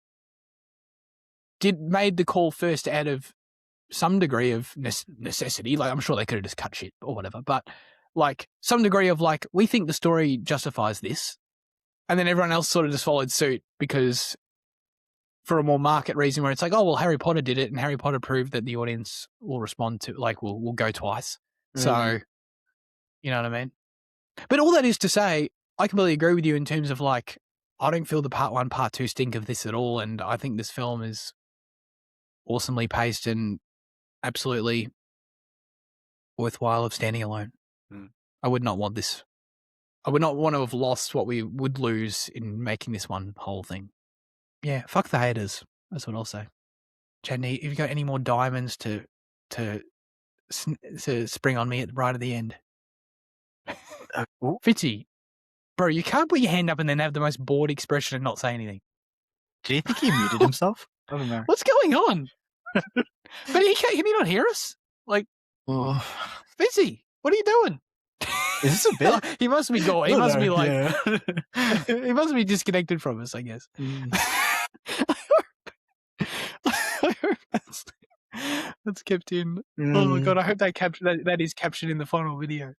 made the call first out of some degree of necessity. Like, I'm sure they could have just cut shit or whatever, but like some degree of like, we think the story justifies this. And then everyone else sort of just followed suit because for a more market reason where it's like, oh, well, Harry Potter did it and Harry Potter proved that the audience will respond to, like, will go twice. So, you know what I mean? But all that is to say, I completely agree with you in terms of like, I don't feel the part 1, part 2 stink of this at all. And I think this film is awesomely paced and absolutely worthwhile of standing alone. I would not want this. I would not want to have lost what we would lose in making this one whole thing. Yeah, fuck the haters. That's what I'll say. Chadney, have you got any more diamonds to spring on me right at the end? Fitzy, bro, you can't put your hand up and then have the most bored expression and not say anything. Do you think he muted himself? I don't know. What's going on? But can he not hear us? Like, Fitzy, what are you doing? Is this a bit? He must be gone. He must be like, yeah. he must be disconnected from us, I guess. I hope that's kept in. Oh my god, I hope that is captured in the final video.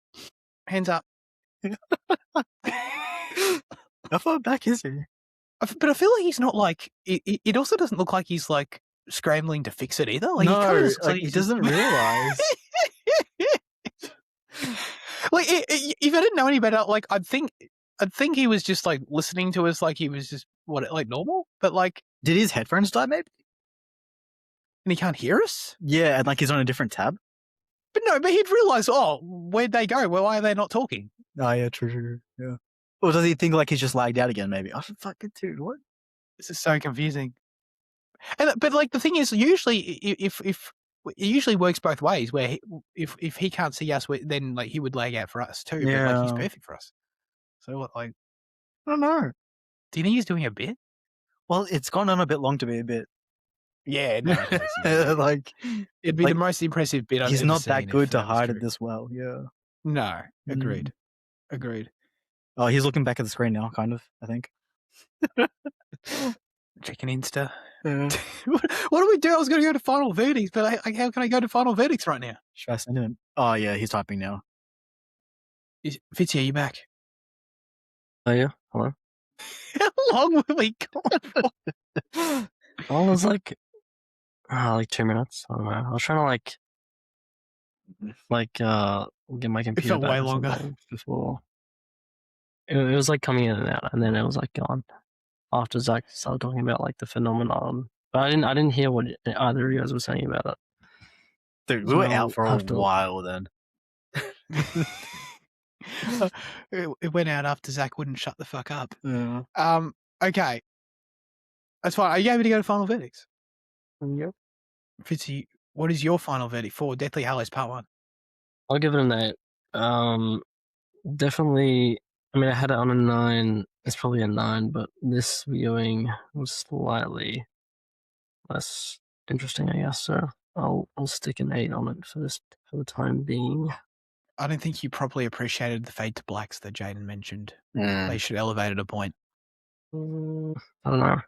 Hands up. How far back is he? But I feel like he's not like. It also doesn't look like he's like scrambling to fix it either. Like, No, he he doesn't realize. Like, if I didn't know any better, like I'd think he was just like listening to us, like he was just like normal. But like, Did his headphones die, maybe? and he can't hear us. Yeah, and like he's on a different tab. But no, but he'd realize, oh, where'd they go? Well, why are they not talking? Oh yeah, true. Yeah. Or does he think like he's just lagged out again? Maybe. Oh fucking dude, what? This is so confusing. But like the thing is, usually if it usually works both ways. Where if he can't see us, then like he would lag out for us too. Yeah. But like he's perfect for us. So what? Like, I don't know. do you think he's doing a bit? Well, it's gone on a bit long to be a bit. Yeah, no. Like it'd be like, the most impressive bit I've ever he's seen. not that good to that was hide true. it this well. Yeah. No, agreed. Oh, he's looking back at the screen now, kind of. I think. Checking Insta. Yeah. What do we do? I was going to go to final verdicts, but how can I go to final verdicts right now? Should I send him? Oh yeah, he's typing now. Fitzy, are you back? Oh yeah, hello. How long were we gone for? Well, it was like 2 minutes. I don't know. I was trying to get my computer felt back way or longer. something before. It was like coming in and out, and then it was like gone after Zach started talking about like the phenomenon. But I didn't hear what either of you guys were saying about it. Dude, we So were out for a after- while then. It went out after Zach wouldn't shut the fuck up. Yeah. Okay. That's fine. Are you able to go to final verdicts? Yep. Fitzy, what is your final verdict for Deathly Hallows Part 1? I'll give it an 8. Definitely. I mean, I had it on a 9. It's probably a 9, but this viewing was slightly less interesting, I guess. So I'll stick an 8 on it for the time being. I don't think you properly appreciated the fade to blacks that Jaden mentioned. Mm. They should elevate it a point. I don't know.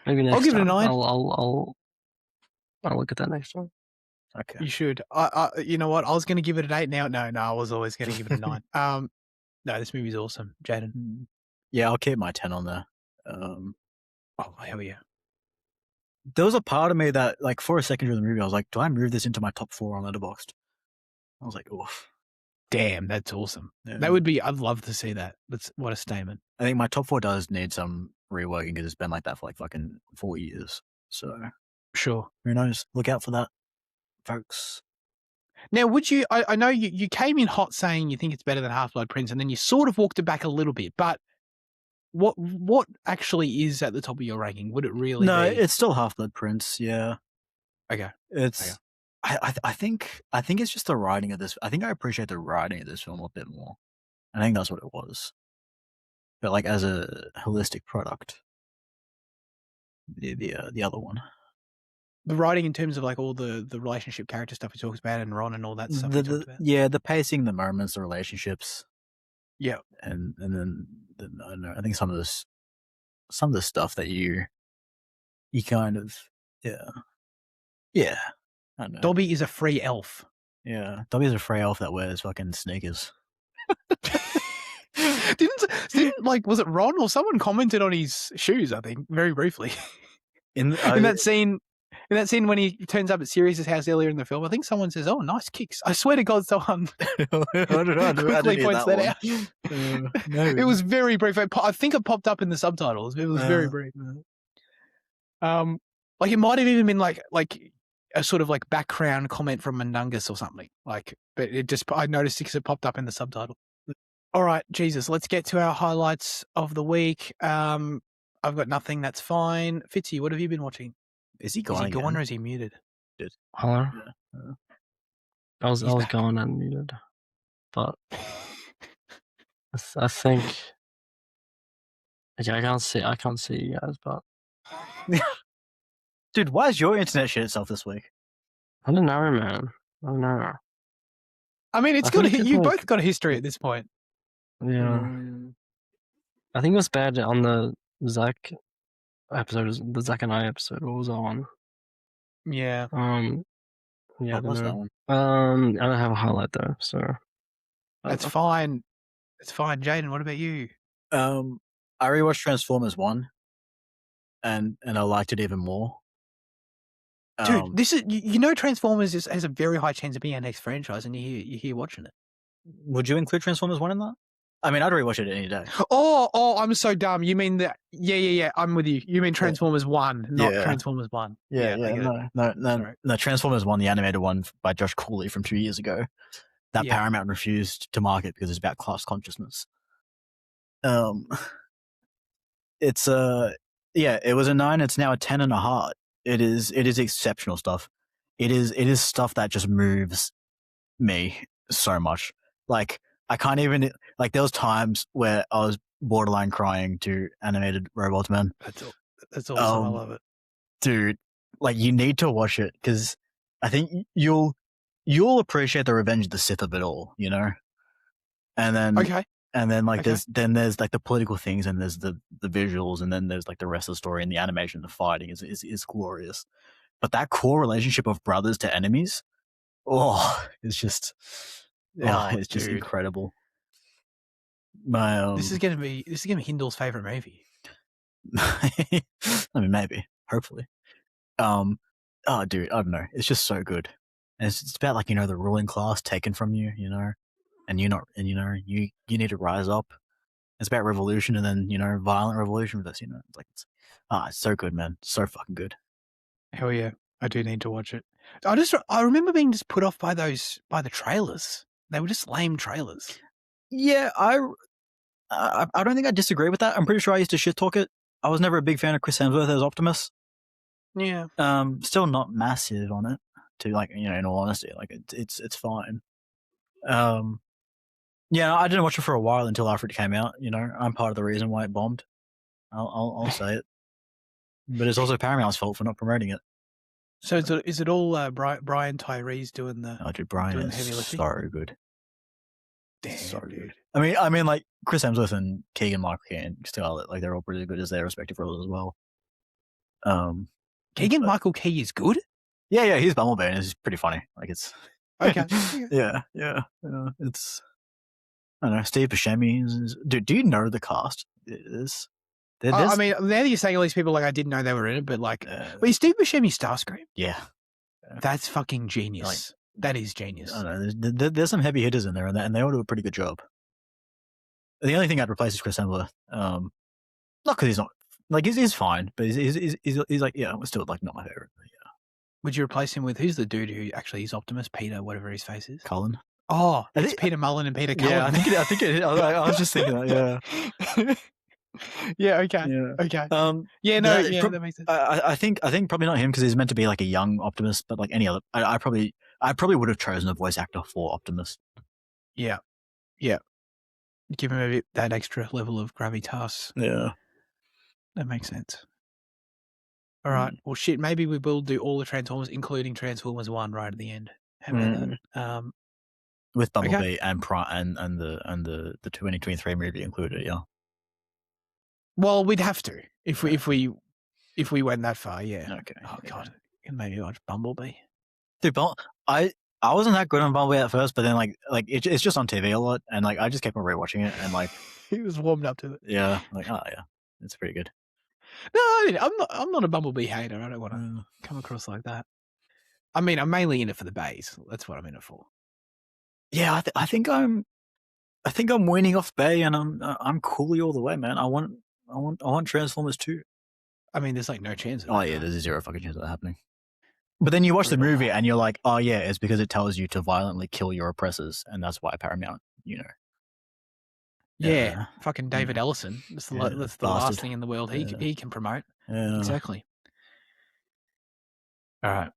Maybe next I'll give it a time. 9. I'll look at that next time. Okay. You should. You know what? I was going to give it an 8 now. No, I was always going to give it a 9. No, this movie's awesome, Jaden. Yeah, I'll keep my 10 on there. Oh, hell yeah. There was a part of me that, like, for a second during the movie, I was like, do I move this into my top 4 on Letterboxd? I was like, oof. Damn, that's awesome. Yeah. That would be, I'd love to see that. What a statement. I think my top 4 does need some reworking because it's been like that for like fucking 4 years. So, Sure. who knows? Look out for that, folks. Now, would you, I know you came in hot saying you think it's better than Half-Blood Prince, and then you sort of walked it back a little bit, but what actually is at the top of your ranking? Would it really No, be? it's still Half-Blood Prince, yeah. Okay. It's... Okay. I think it's just the writing of this. I think I appreciate the writing of this film a bit more. I think that's what it was. But like as a holistic product, the other one. The writing in terms of like all the relationship character stuff he talks about and Ron and all that stuff he talked about. Yeah, the pacing, the moments, the relationships. Yeah. And then I don't know, I think some of the stuff that you kind of yeah. I don't know. Dobby is a free elf. Yeah, Dobby's a free elf that wears fucking sneakers. Didn't like, was it Ron or someone commented on his shoes? I think very briefly In that scene. In that scene when he turns up at Sirius's house earlier in the film, I think someone says, "Oh, nice kicks." I swear to God, someone quickly points that out. No. It was very brief. I think it popped up in the subtitles. It was very brief. Like it might have even been like a sort of like background comment from Mundungus or something. Like, but it just I noticed because it popped up in the subtitle. All right, Jesus, let's get to our highlights of the week. I've got nothing. That's fine. Fitzy, what have you been watching? Is he gone? Is he again? gone or is he muted? Hello? Yeah. I was back. gone and muted, but I think I can't see you guys, but Dude, why is your internet shit itself this week? I don't know, man. I don't know. I mean, it's I good. think it's You like- both got a history at this point. Yeah, I think it was bad on the Zach episode, the Zach and I episode. What was that one? Yeah. Yeah, What was that one? I don't have a highlight though, so That's fine. It's fine. Jaden, what about you? I rewatched Transformers 1 and I liked it even more. Dude, this is Transformers has a very high chance of being our next franchise, and you're here watching it. Would you include Transformers 1 in that? I mean, I'd rewatch it any day. Oh, I'm so dumb. You mean that? Yeah. I'm with you. You mean Transformers 1, not Yeah. Transformers 1. Yeah. No. Transformers 1, the animated one by Josh Cooley from 2 years ago, that Paramount refused to market because it's about class consciousness. It's it was a 9. It's now a 10.5. It is exceptional stuff. It is stuff that just moves me so much. Like I can't even there was times where I was borderline crying to animated Robots, man. That's awesome. I love it, dude. Like you need to watch it because I think you'll appreciate the Revenge of the Sith of it all, you know. And then there's like the political things, and there's the visuals, and then there's like the rest of the story and the animation, the fighting is glorious. But that core relationship of brothers to enemies, it's just it's just incredible. This is gonna be Hindle's favorite movie. I mean, maybe, hopefully. Dude, I don't know. It's just so good. And it's about like, the ruling class taken from you, and you need to rise up. It's about revolution, and then, violent revolution with this, It's like, it's so good, man. So fucking good. Hell yeah. I do need to watch it. I remember being just put off by the trailers. They were just lame trailers. Yeah, I don't think I disagree with that. I'm pretty sure I used to shit talk it. I was never a big fan of Chris Hemsworth as Optimus. Yeah. Still not massive on it. To in all honesty, it's fine. Yeah, I didn't watch it for a while until after it came out. I'm part of the reason why it bombed. I'll say it. But it's also Paramount's fault for not promoting it. So is it all Brian Tyree's doing the? Oh, dude, Brian doing is heavy lifting? so good. Damn, so dude. good. I mean, like Chris Hemsworth and Keegan-Michael Key and Scarlett, like they're all pretty good as their respective roles as well. Keegan-Michael Key is good. Yeah, he's Bumblebee and it's pretty funny. Like it's okay. yeah. It's I don't know. Steve Buscemi dude. Do you know the cast? I mean, now that you're saying all these people, like I didn't know they were in it, but like, wait, Steve Buscemi Starscream? Yeah, that's fucking genius. Like, that is genius. I don't know. There's some heavy hitters in there, and they all do a pretty good job. The only thing I'd replace is Chris Hemsworth. Not because he's not like he's fine, but he's like still like not my favorite. Yeah. Would you replace him with who's the dude who actually is Optimus? Peter, whatever his face is. Cullen. Oh, it's Peter Mullen and Peter Cullen. Yeah, I think it. I was just thinking that. Yeah. Yeah. Okay. Yeah. Okay. That makes sense. I think probably not him because he's meant to be like a young Optimus, but like any other, I probably would have chosen a voice actor for Optimus. Yeah. Give him a bit that extra level of gravitas. Yeah. That makes sense. All right. Well, shit. Maybe we will do all the Transformers, including Transformers 1, right at the end. How about that? With Bumblebee and the 2023 movie included. Yeah. Well, we'd have to if we went that far. Yeah. Okay. Oh god. And maybe watch Bumblebee. Dude, I wasn't that good on Bumblebee at first, but then like it's just on TV a lot, and like I just kept on rewatching it, and like he was warmed up to it. Yeah, like yeah, it's pretty good. No, I mean, I'm not a Bumblebee hater. I don't want to come across like that. I mean, I'm mainly in it for the bays. That's what I'm in it for. Yeah, I think I'm weaning off Bay, and I'm Cooley all the way, man. I want Transformers 2. I mean, there's like no chance of Oh that. yeah, there's zero fucking chance of that happening. But then you watch the movie and you're like, oh yeah, it's because it tells you to violently kill your oppressors, and that's why Paramount, Yeah, fucking David Ellison. That's the bastard. last thing in the world he can promote. Exactly. All right.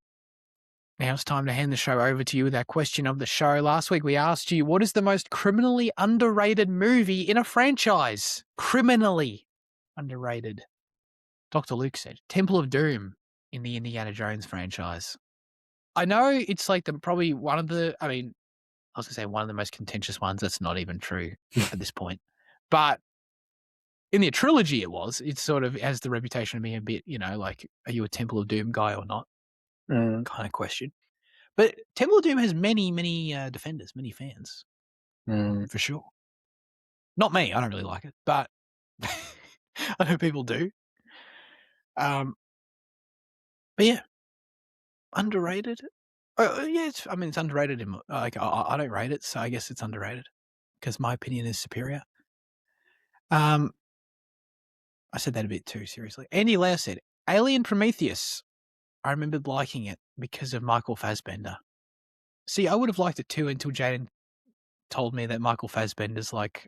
Now it's time to hand the show over to you with our question of the show. Last week we asked you, what is the most criminally underrated movie in a franchise? Criminally underrated. Dr. Luke said, Temple of Doom in the Indiana Jones franchise. I know it's like probably one of the, I mean, I was going to say one of the most contentious ones. That's not even true at this point. But in the trilogy it sort of has the reputation of being a bit, like, are you a Temple of Doom guy or not? Kind of question. But Temple of Doom has many, many defenders, many fans, for sure. Not me. I don't really like it, but I know people do. But yeah, underrated. Yeah, it's underrated. I don't rate it, so I guess it's underrated because my opinion is superior. I said that a bit too seriously. Andy Lau said, Alien Prometheus. I remembered liking it because of Michael Fassbender. See, I would have liked it too until Jaden told me that Michael Fassbender's like,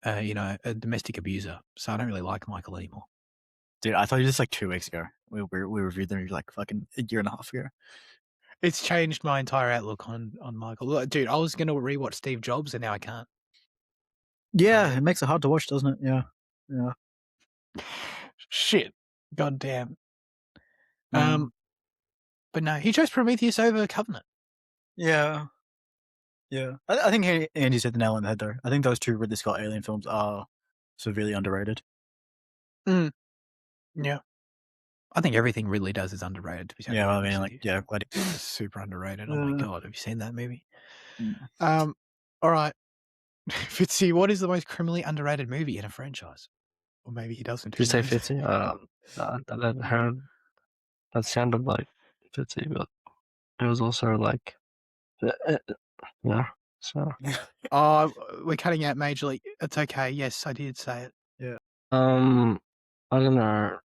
a domestic abuser. So I don't really like Michael anymore. Dude, I thought you just like 2 weeks ago. We reviewed them like fucking a year and a half ago. It's changed my entire outlook on Michael. Look, dude, I was going to rewatch Steve Jobs and now I can't. Yeah, it makes it hard to watch, doesn't it? Yeah. Shit. God damn. But no, he chose Prometheus over Covenant. Yeah. I think Andy said the nail on the head, though. I think those 2 Ridley Scott Alien films are severely underrated. Yeah. I think everything Ridley does is underrated. To be yeah, I mean, like, yeah, glad it's super underrated. Oh my God, have you seen that movie? Yeah. All right. Fitzy, what is the most criminally underrated movie in a franchise? Or maybe he doesn't. Did you say 50? That sounded like 50, but it was also like, yeah. So. Oh, we're cutting out majorly. It's okay. Yes, I did say it. Yeah. I don't know.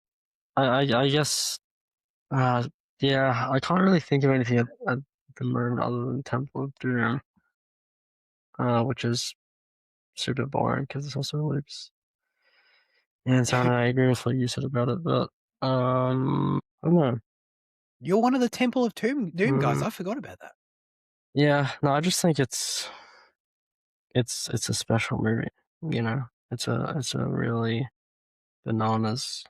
I guess. Yeah. I can't really think of anything at the moment other than Temple of Doom, which is super boring because it's also loops. And so I agree with what you said about it, but I don't know. You're one of the Temple of Doom guys. I forgot about that. Yeah, no, I just think it's a special movie. It's a really bananas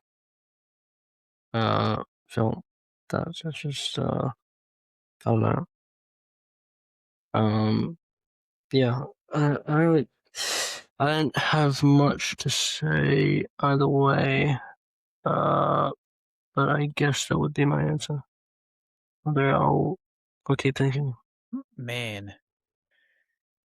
film that's just I don't know. Yeah, I don't have much to say either way. But I guess that would be my answer. I'll keep thinking. Man.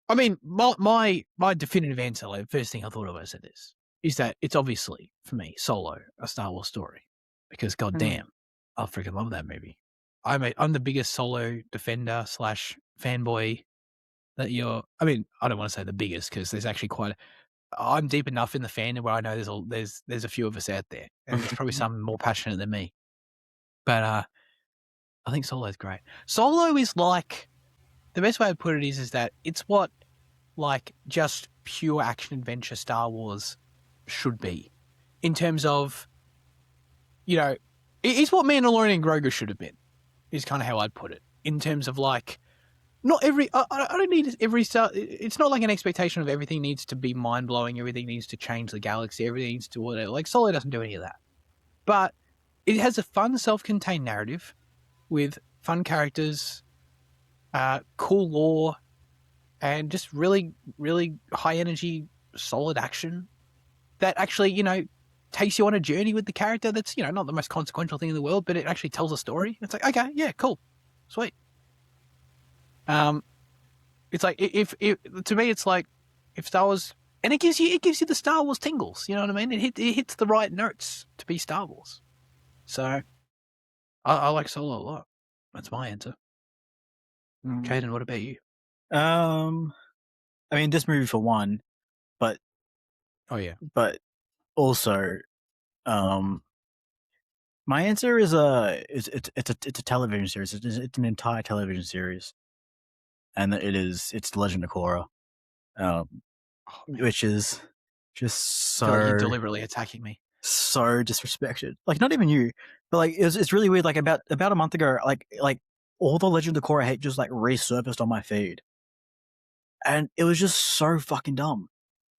I mean, my definitive answer, like first thing I thought of when I said this, is that it's obviously, for me, Solo, a Star Wars story. Because goddamn, I freaking love that movie. I'm the biggest Solo defender / fanboy that I mean, I don't want to say the biggest because there's actually I'm deep enough in the fandom where I know there's a few of us out there, and there's probably some more passionate than me. But I think Solo's great. Solo is like, the best way to put it is that it's what like just pure action adventure Star Wars should be, in terms of, it's what Mandalorian and Grogu should have been, is kind of how I'd put it, in terms of like, not every, I don't need every Star, it's not like an expectation of everything needs to be mind-blowing, everything needs to change the galaxy, everything needs to whatever, like Solo doesn't do any of that. But it has a fun self-contained narrative with fun characters, cool lore, and just really, really high energy, solid action that actually, takes you on a journey with the character that's, not the most consequential thing in the world, but it actually tells a story. It's like, okay, yeah, cool. Sweet. It's like, if to me, it's like, if Star Wars And it gives you the Star Wars tingles. You know what I mean? It hits the right notes to be Star Wars. So I like Solo a lot. That's my answer. Caden, what about you? I mean, this movie for one, but but also, my answer is it's a television series. It's an entire television series, and it's The Legend of Korra, which is just I feel like you're so deliberately attacking me. so disrespected. Like, not even you, but like it's really weird. Like about a month ago, like all the Legend of Korra hate just like resurfaced on my feed, and it was just so fucking dumb.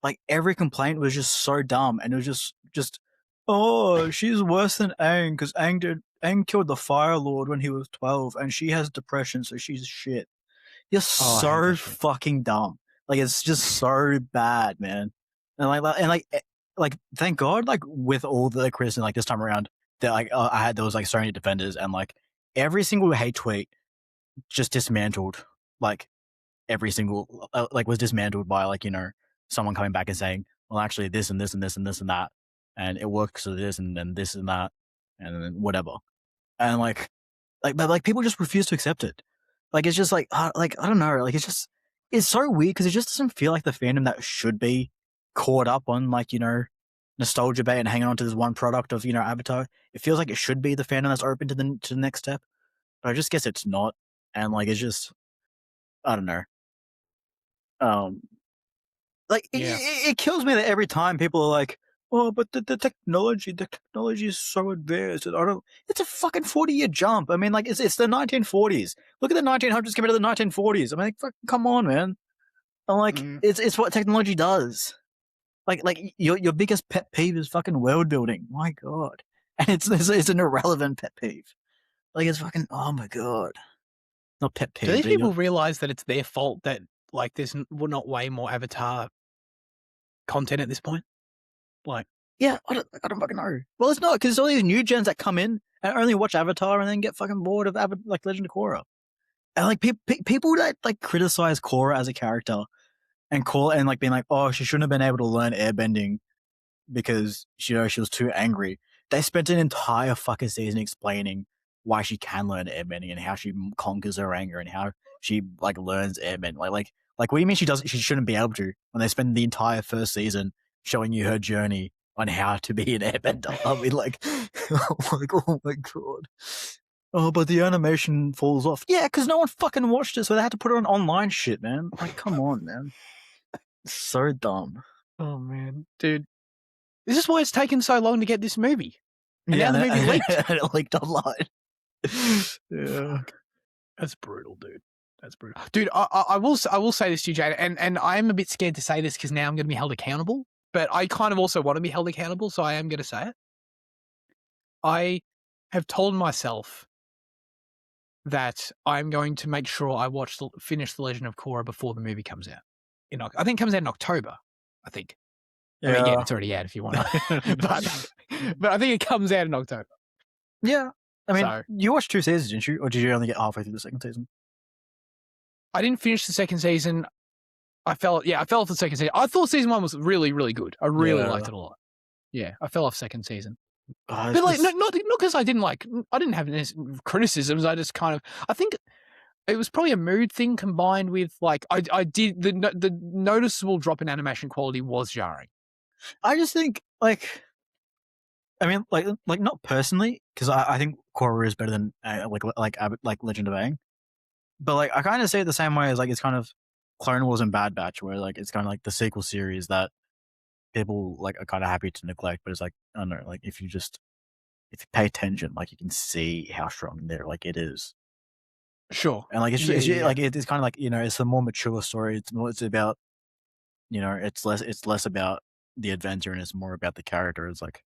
Like every complaint was just so dumb, and it was just oh, she's worse than Aang because Aang killed the Fire Lord when he was 12, and she has depression, so she's shit. You're Oh, I hate so that shit. fucking dumb. Like it's just so bad, man. And thank God, like with all the criticism, like this time around, that like I had those like so many defenders, and like every single hate tweet just dismantled, like every single like was dismantled by like someone coming back and saying, well, actually this and this and this and this and that, and it works for this and then this and that and then whatever, and but like people just refuse to accept it. Like it's just like I don't know, like it's so weird because it just doesn't feel like the fandom that should be caught up on like nostalgia bait and hanging on to this one product of Avatar. It feels like it should be the fandom that's open to the next step, but I just guess it's not, and like it's just I don't know. Like it kills me that every time people are like, "Oh, but the technology is so advanced." And I don't. It's a fucking 40-year jump. I mean, like it's the 1940s. Look at the 1900s compared to the 1940s. I mean, like, come on, man. I'm like, it's what technology does. Like your biggest pet peeve is fucking world building. My God, and it's an irrelevant pet peeve. Like it's fucking oh my God, not pet peeve. Do these people realize that it's their fault that like there's not way more Avatar content at this point? Like, yeah, I don't fucking know. Well, it's not because it's all these new gens that come in and only watch Avatar and then get fucking bored of like Legend of Korra. And like people that like criticize Korra as a character and like being like, oh, she shouldn't have been able to learn airbending because she was too angry. They spent an entire fucking season explaining why she can learn airbending and how she conquers her anger and how she like learns airbending. Like what do you mean she shouldn't be able to? When they spend the entire first season showing you her journey on how to be an airbender. I mean, like, oh my God. Oh, but the animation falls off. Yeah, because no one fucking watched it, so they had to put it on online shit, man. Like, come on, man. It's so dumb. oh man, dude, this is why it's taken so long to get this movie. And now the movie leaked. And it leaked online. Yeah. That's brutal, dude. That's brutal. Dude, I will say this to you, Jada, and I am a bit scared to say this because now I'm going to be held accountable, but I kind of also want to be held accountable, so I am going to say it. I have told myself that I'm going to make sure I finish The Legend of Korra before the movie comes out. I think it comes out in October, I think. Yeah. I mean, yeah, it's already out if you want to. but I think it comes out in October. Yeah. I mean, you watched 2 seasons, didn't you? Or did you only get halfway through the second season? I didn't finish the second season. I fell off the second season. I thought season 1 was really, really good. I really liked it a lot. Yeah, I fell off second season. But like, not because I didn't have any criticisms. I just kind of, I think it was probably a mood thing combined with like, I did the noticeable drop in animation quality was jarring. I just think like, I mean, like not personally, because I think Korra is better than like Legend of Aang. But like, I kind of say it the same way as like it's kind of Clone Wars and Bad Batch, where like it's kind of like the sequel series that people like are kind of happy to neglect. But it's like I don't know, like if you pay attention, like you can see how strong there like it is. Sure, and like like it's kind of like it's a more mature story. It's about it's less about the adventure and it's more about the characters. Like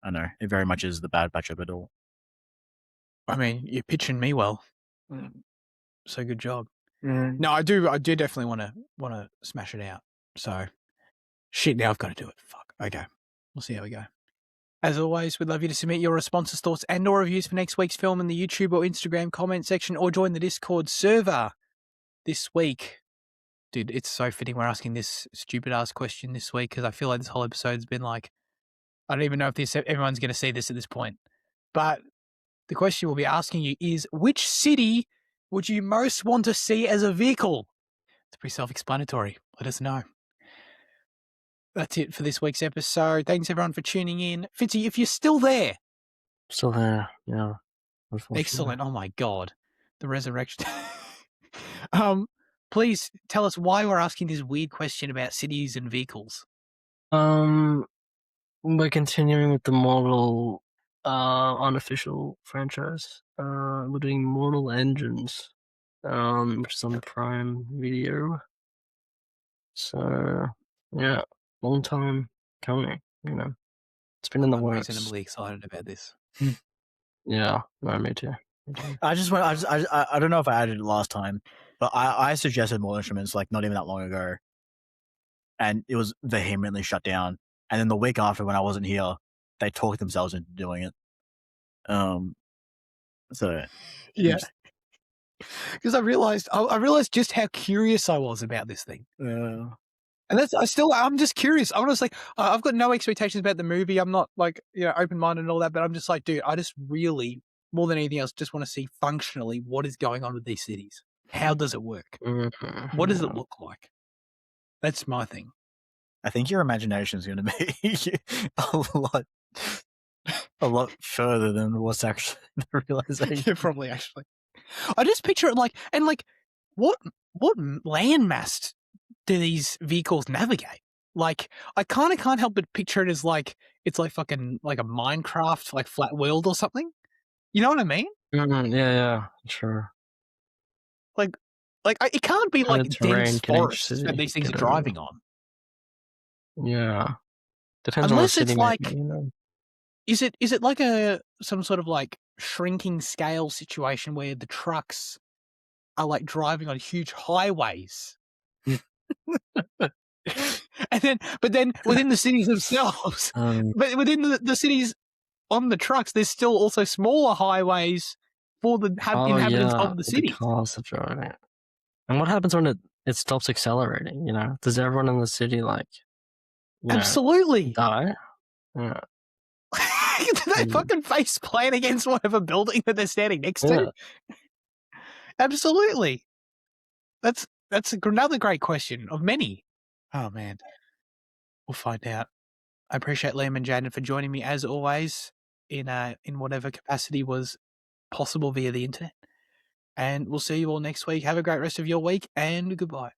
I don't know, it very much is the Bad Batch of it all. I mean, you're pitching me well. So good job. No, I do definitely want to smash it out. So shit, now I've got to do it. Fuck. Okay. We'll see how we go. As always, we'd love you to submit your responses, thoughts, and or reviews for next week's film in the YouTube or Instagram comment section, or join the Discord server this week dude, it's so fitting we're asking this stupid ass question this week because I feel like this whole episode's been like, I don't even know if everyone's going to see this at this point. But the question we'll be asking you is, which city would you most want to see as a vehicle? It's pretty self-explanatory. Let us know. That's it for this week's episode. Thanks everyone for tuning in. Fitzy, if you're still there. Still there, yeah. Excellent. Oh my God. The resurrection. Please tell us why we're asking this weird question about cities and vehicles. We're continuing with the Mortal unofficial franchise. We're doing Mortal Engines, which is on Prime Video. So yeah, long time coming, you know. It's been in the I'm works. reasonably excited about this. Yeah, no, me too. I don't know if I added it last time, but I suggested more instruments like not even that long ago, and it was vehemently shut down. And then the week after, when I wasn't here, they talked themselves into doing it. So yeah, because I realized just how curious I was about this thing. And I'm just curious. I was like, I've got no expectations about the movie. I'm not like, open-minded and all that, but I'm just like, dude, I just really, more than anything else, just want to see functionally what is going on with these cities. How does it work? What does it look like? That's my thing. I think your imagination is going to be a lot further than what's actually the realization. Yeah, probably actually. I just picture it like, and like, what landmass do these vehicles navigate? Like, I kind of can't help but picture it as like, it's like fucking like a Minecraft, like flat world or something. You know what I mean? Yeah, sure. Like it can't be like dense forests that these things are driving on. Yeah, depends unless on the it's city, like, maybe, you know. Is it like some sort of like shrinking scale situation where the trucks are like driving on huge highways? but then within the cities themselves, but within the cities on the trucks, there's still also smaller highways for the inhabitants of the city. The cars are driving. And what happens when it stops accelerating? You know, does everyone in the city like absolutely die? Yeah. Do they fucking face plant against whatever building that they're standing next to? Absolutely. That's another great question of many. Oh man, we'll find out. I appreciate Liam and Jaden for joining me as always in whatever capacity was possible via the internet. And we'll see you all next week. Have a great rest of your week and goodbye.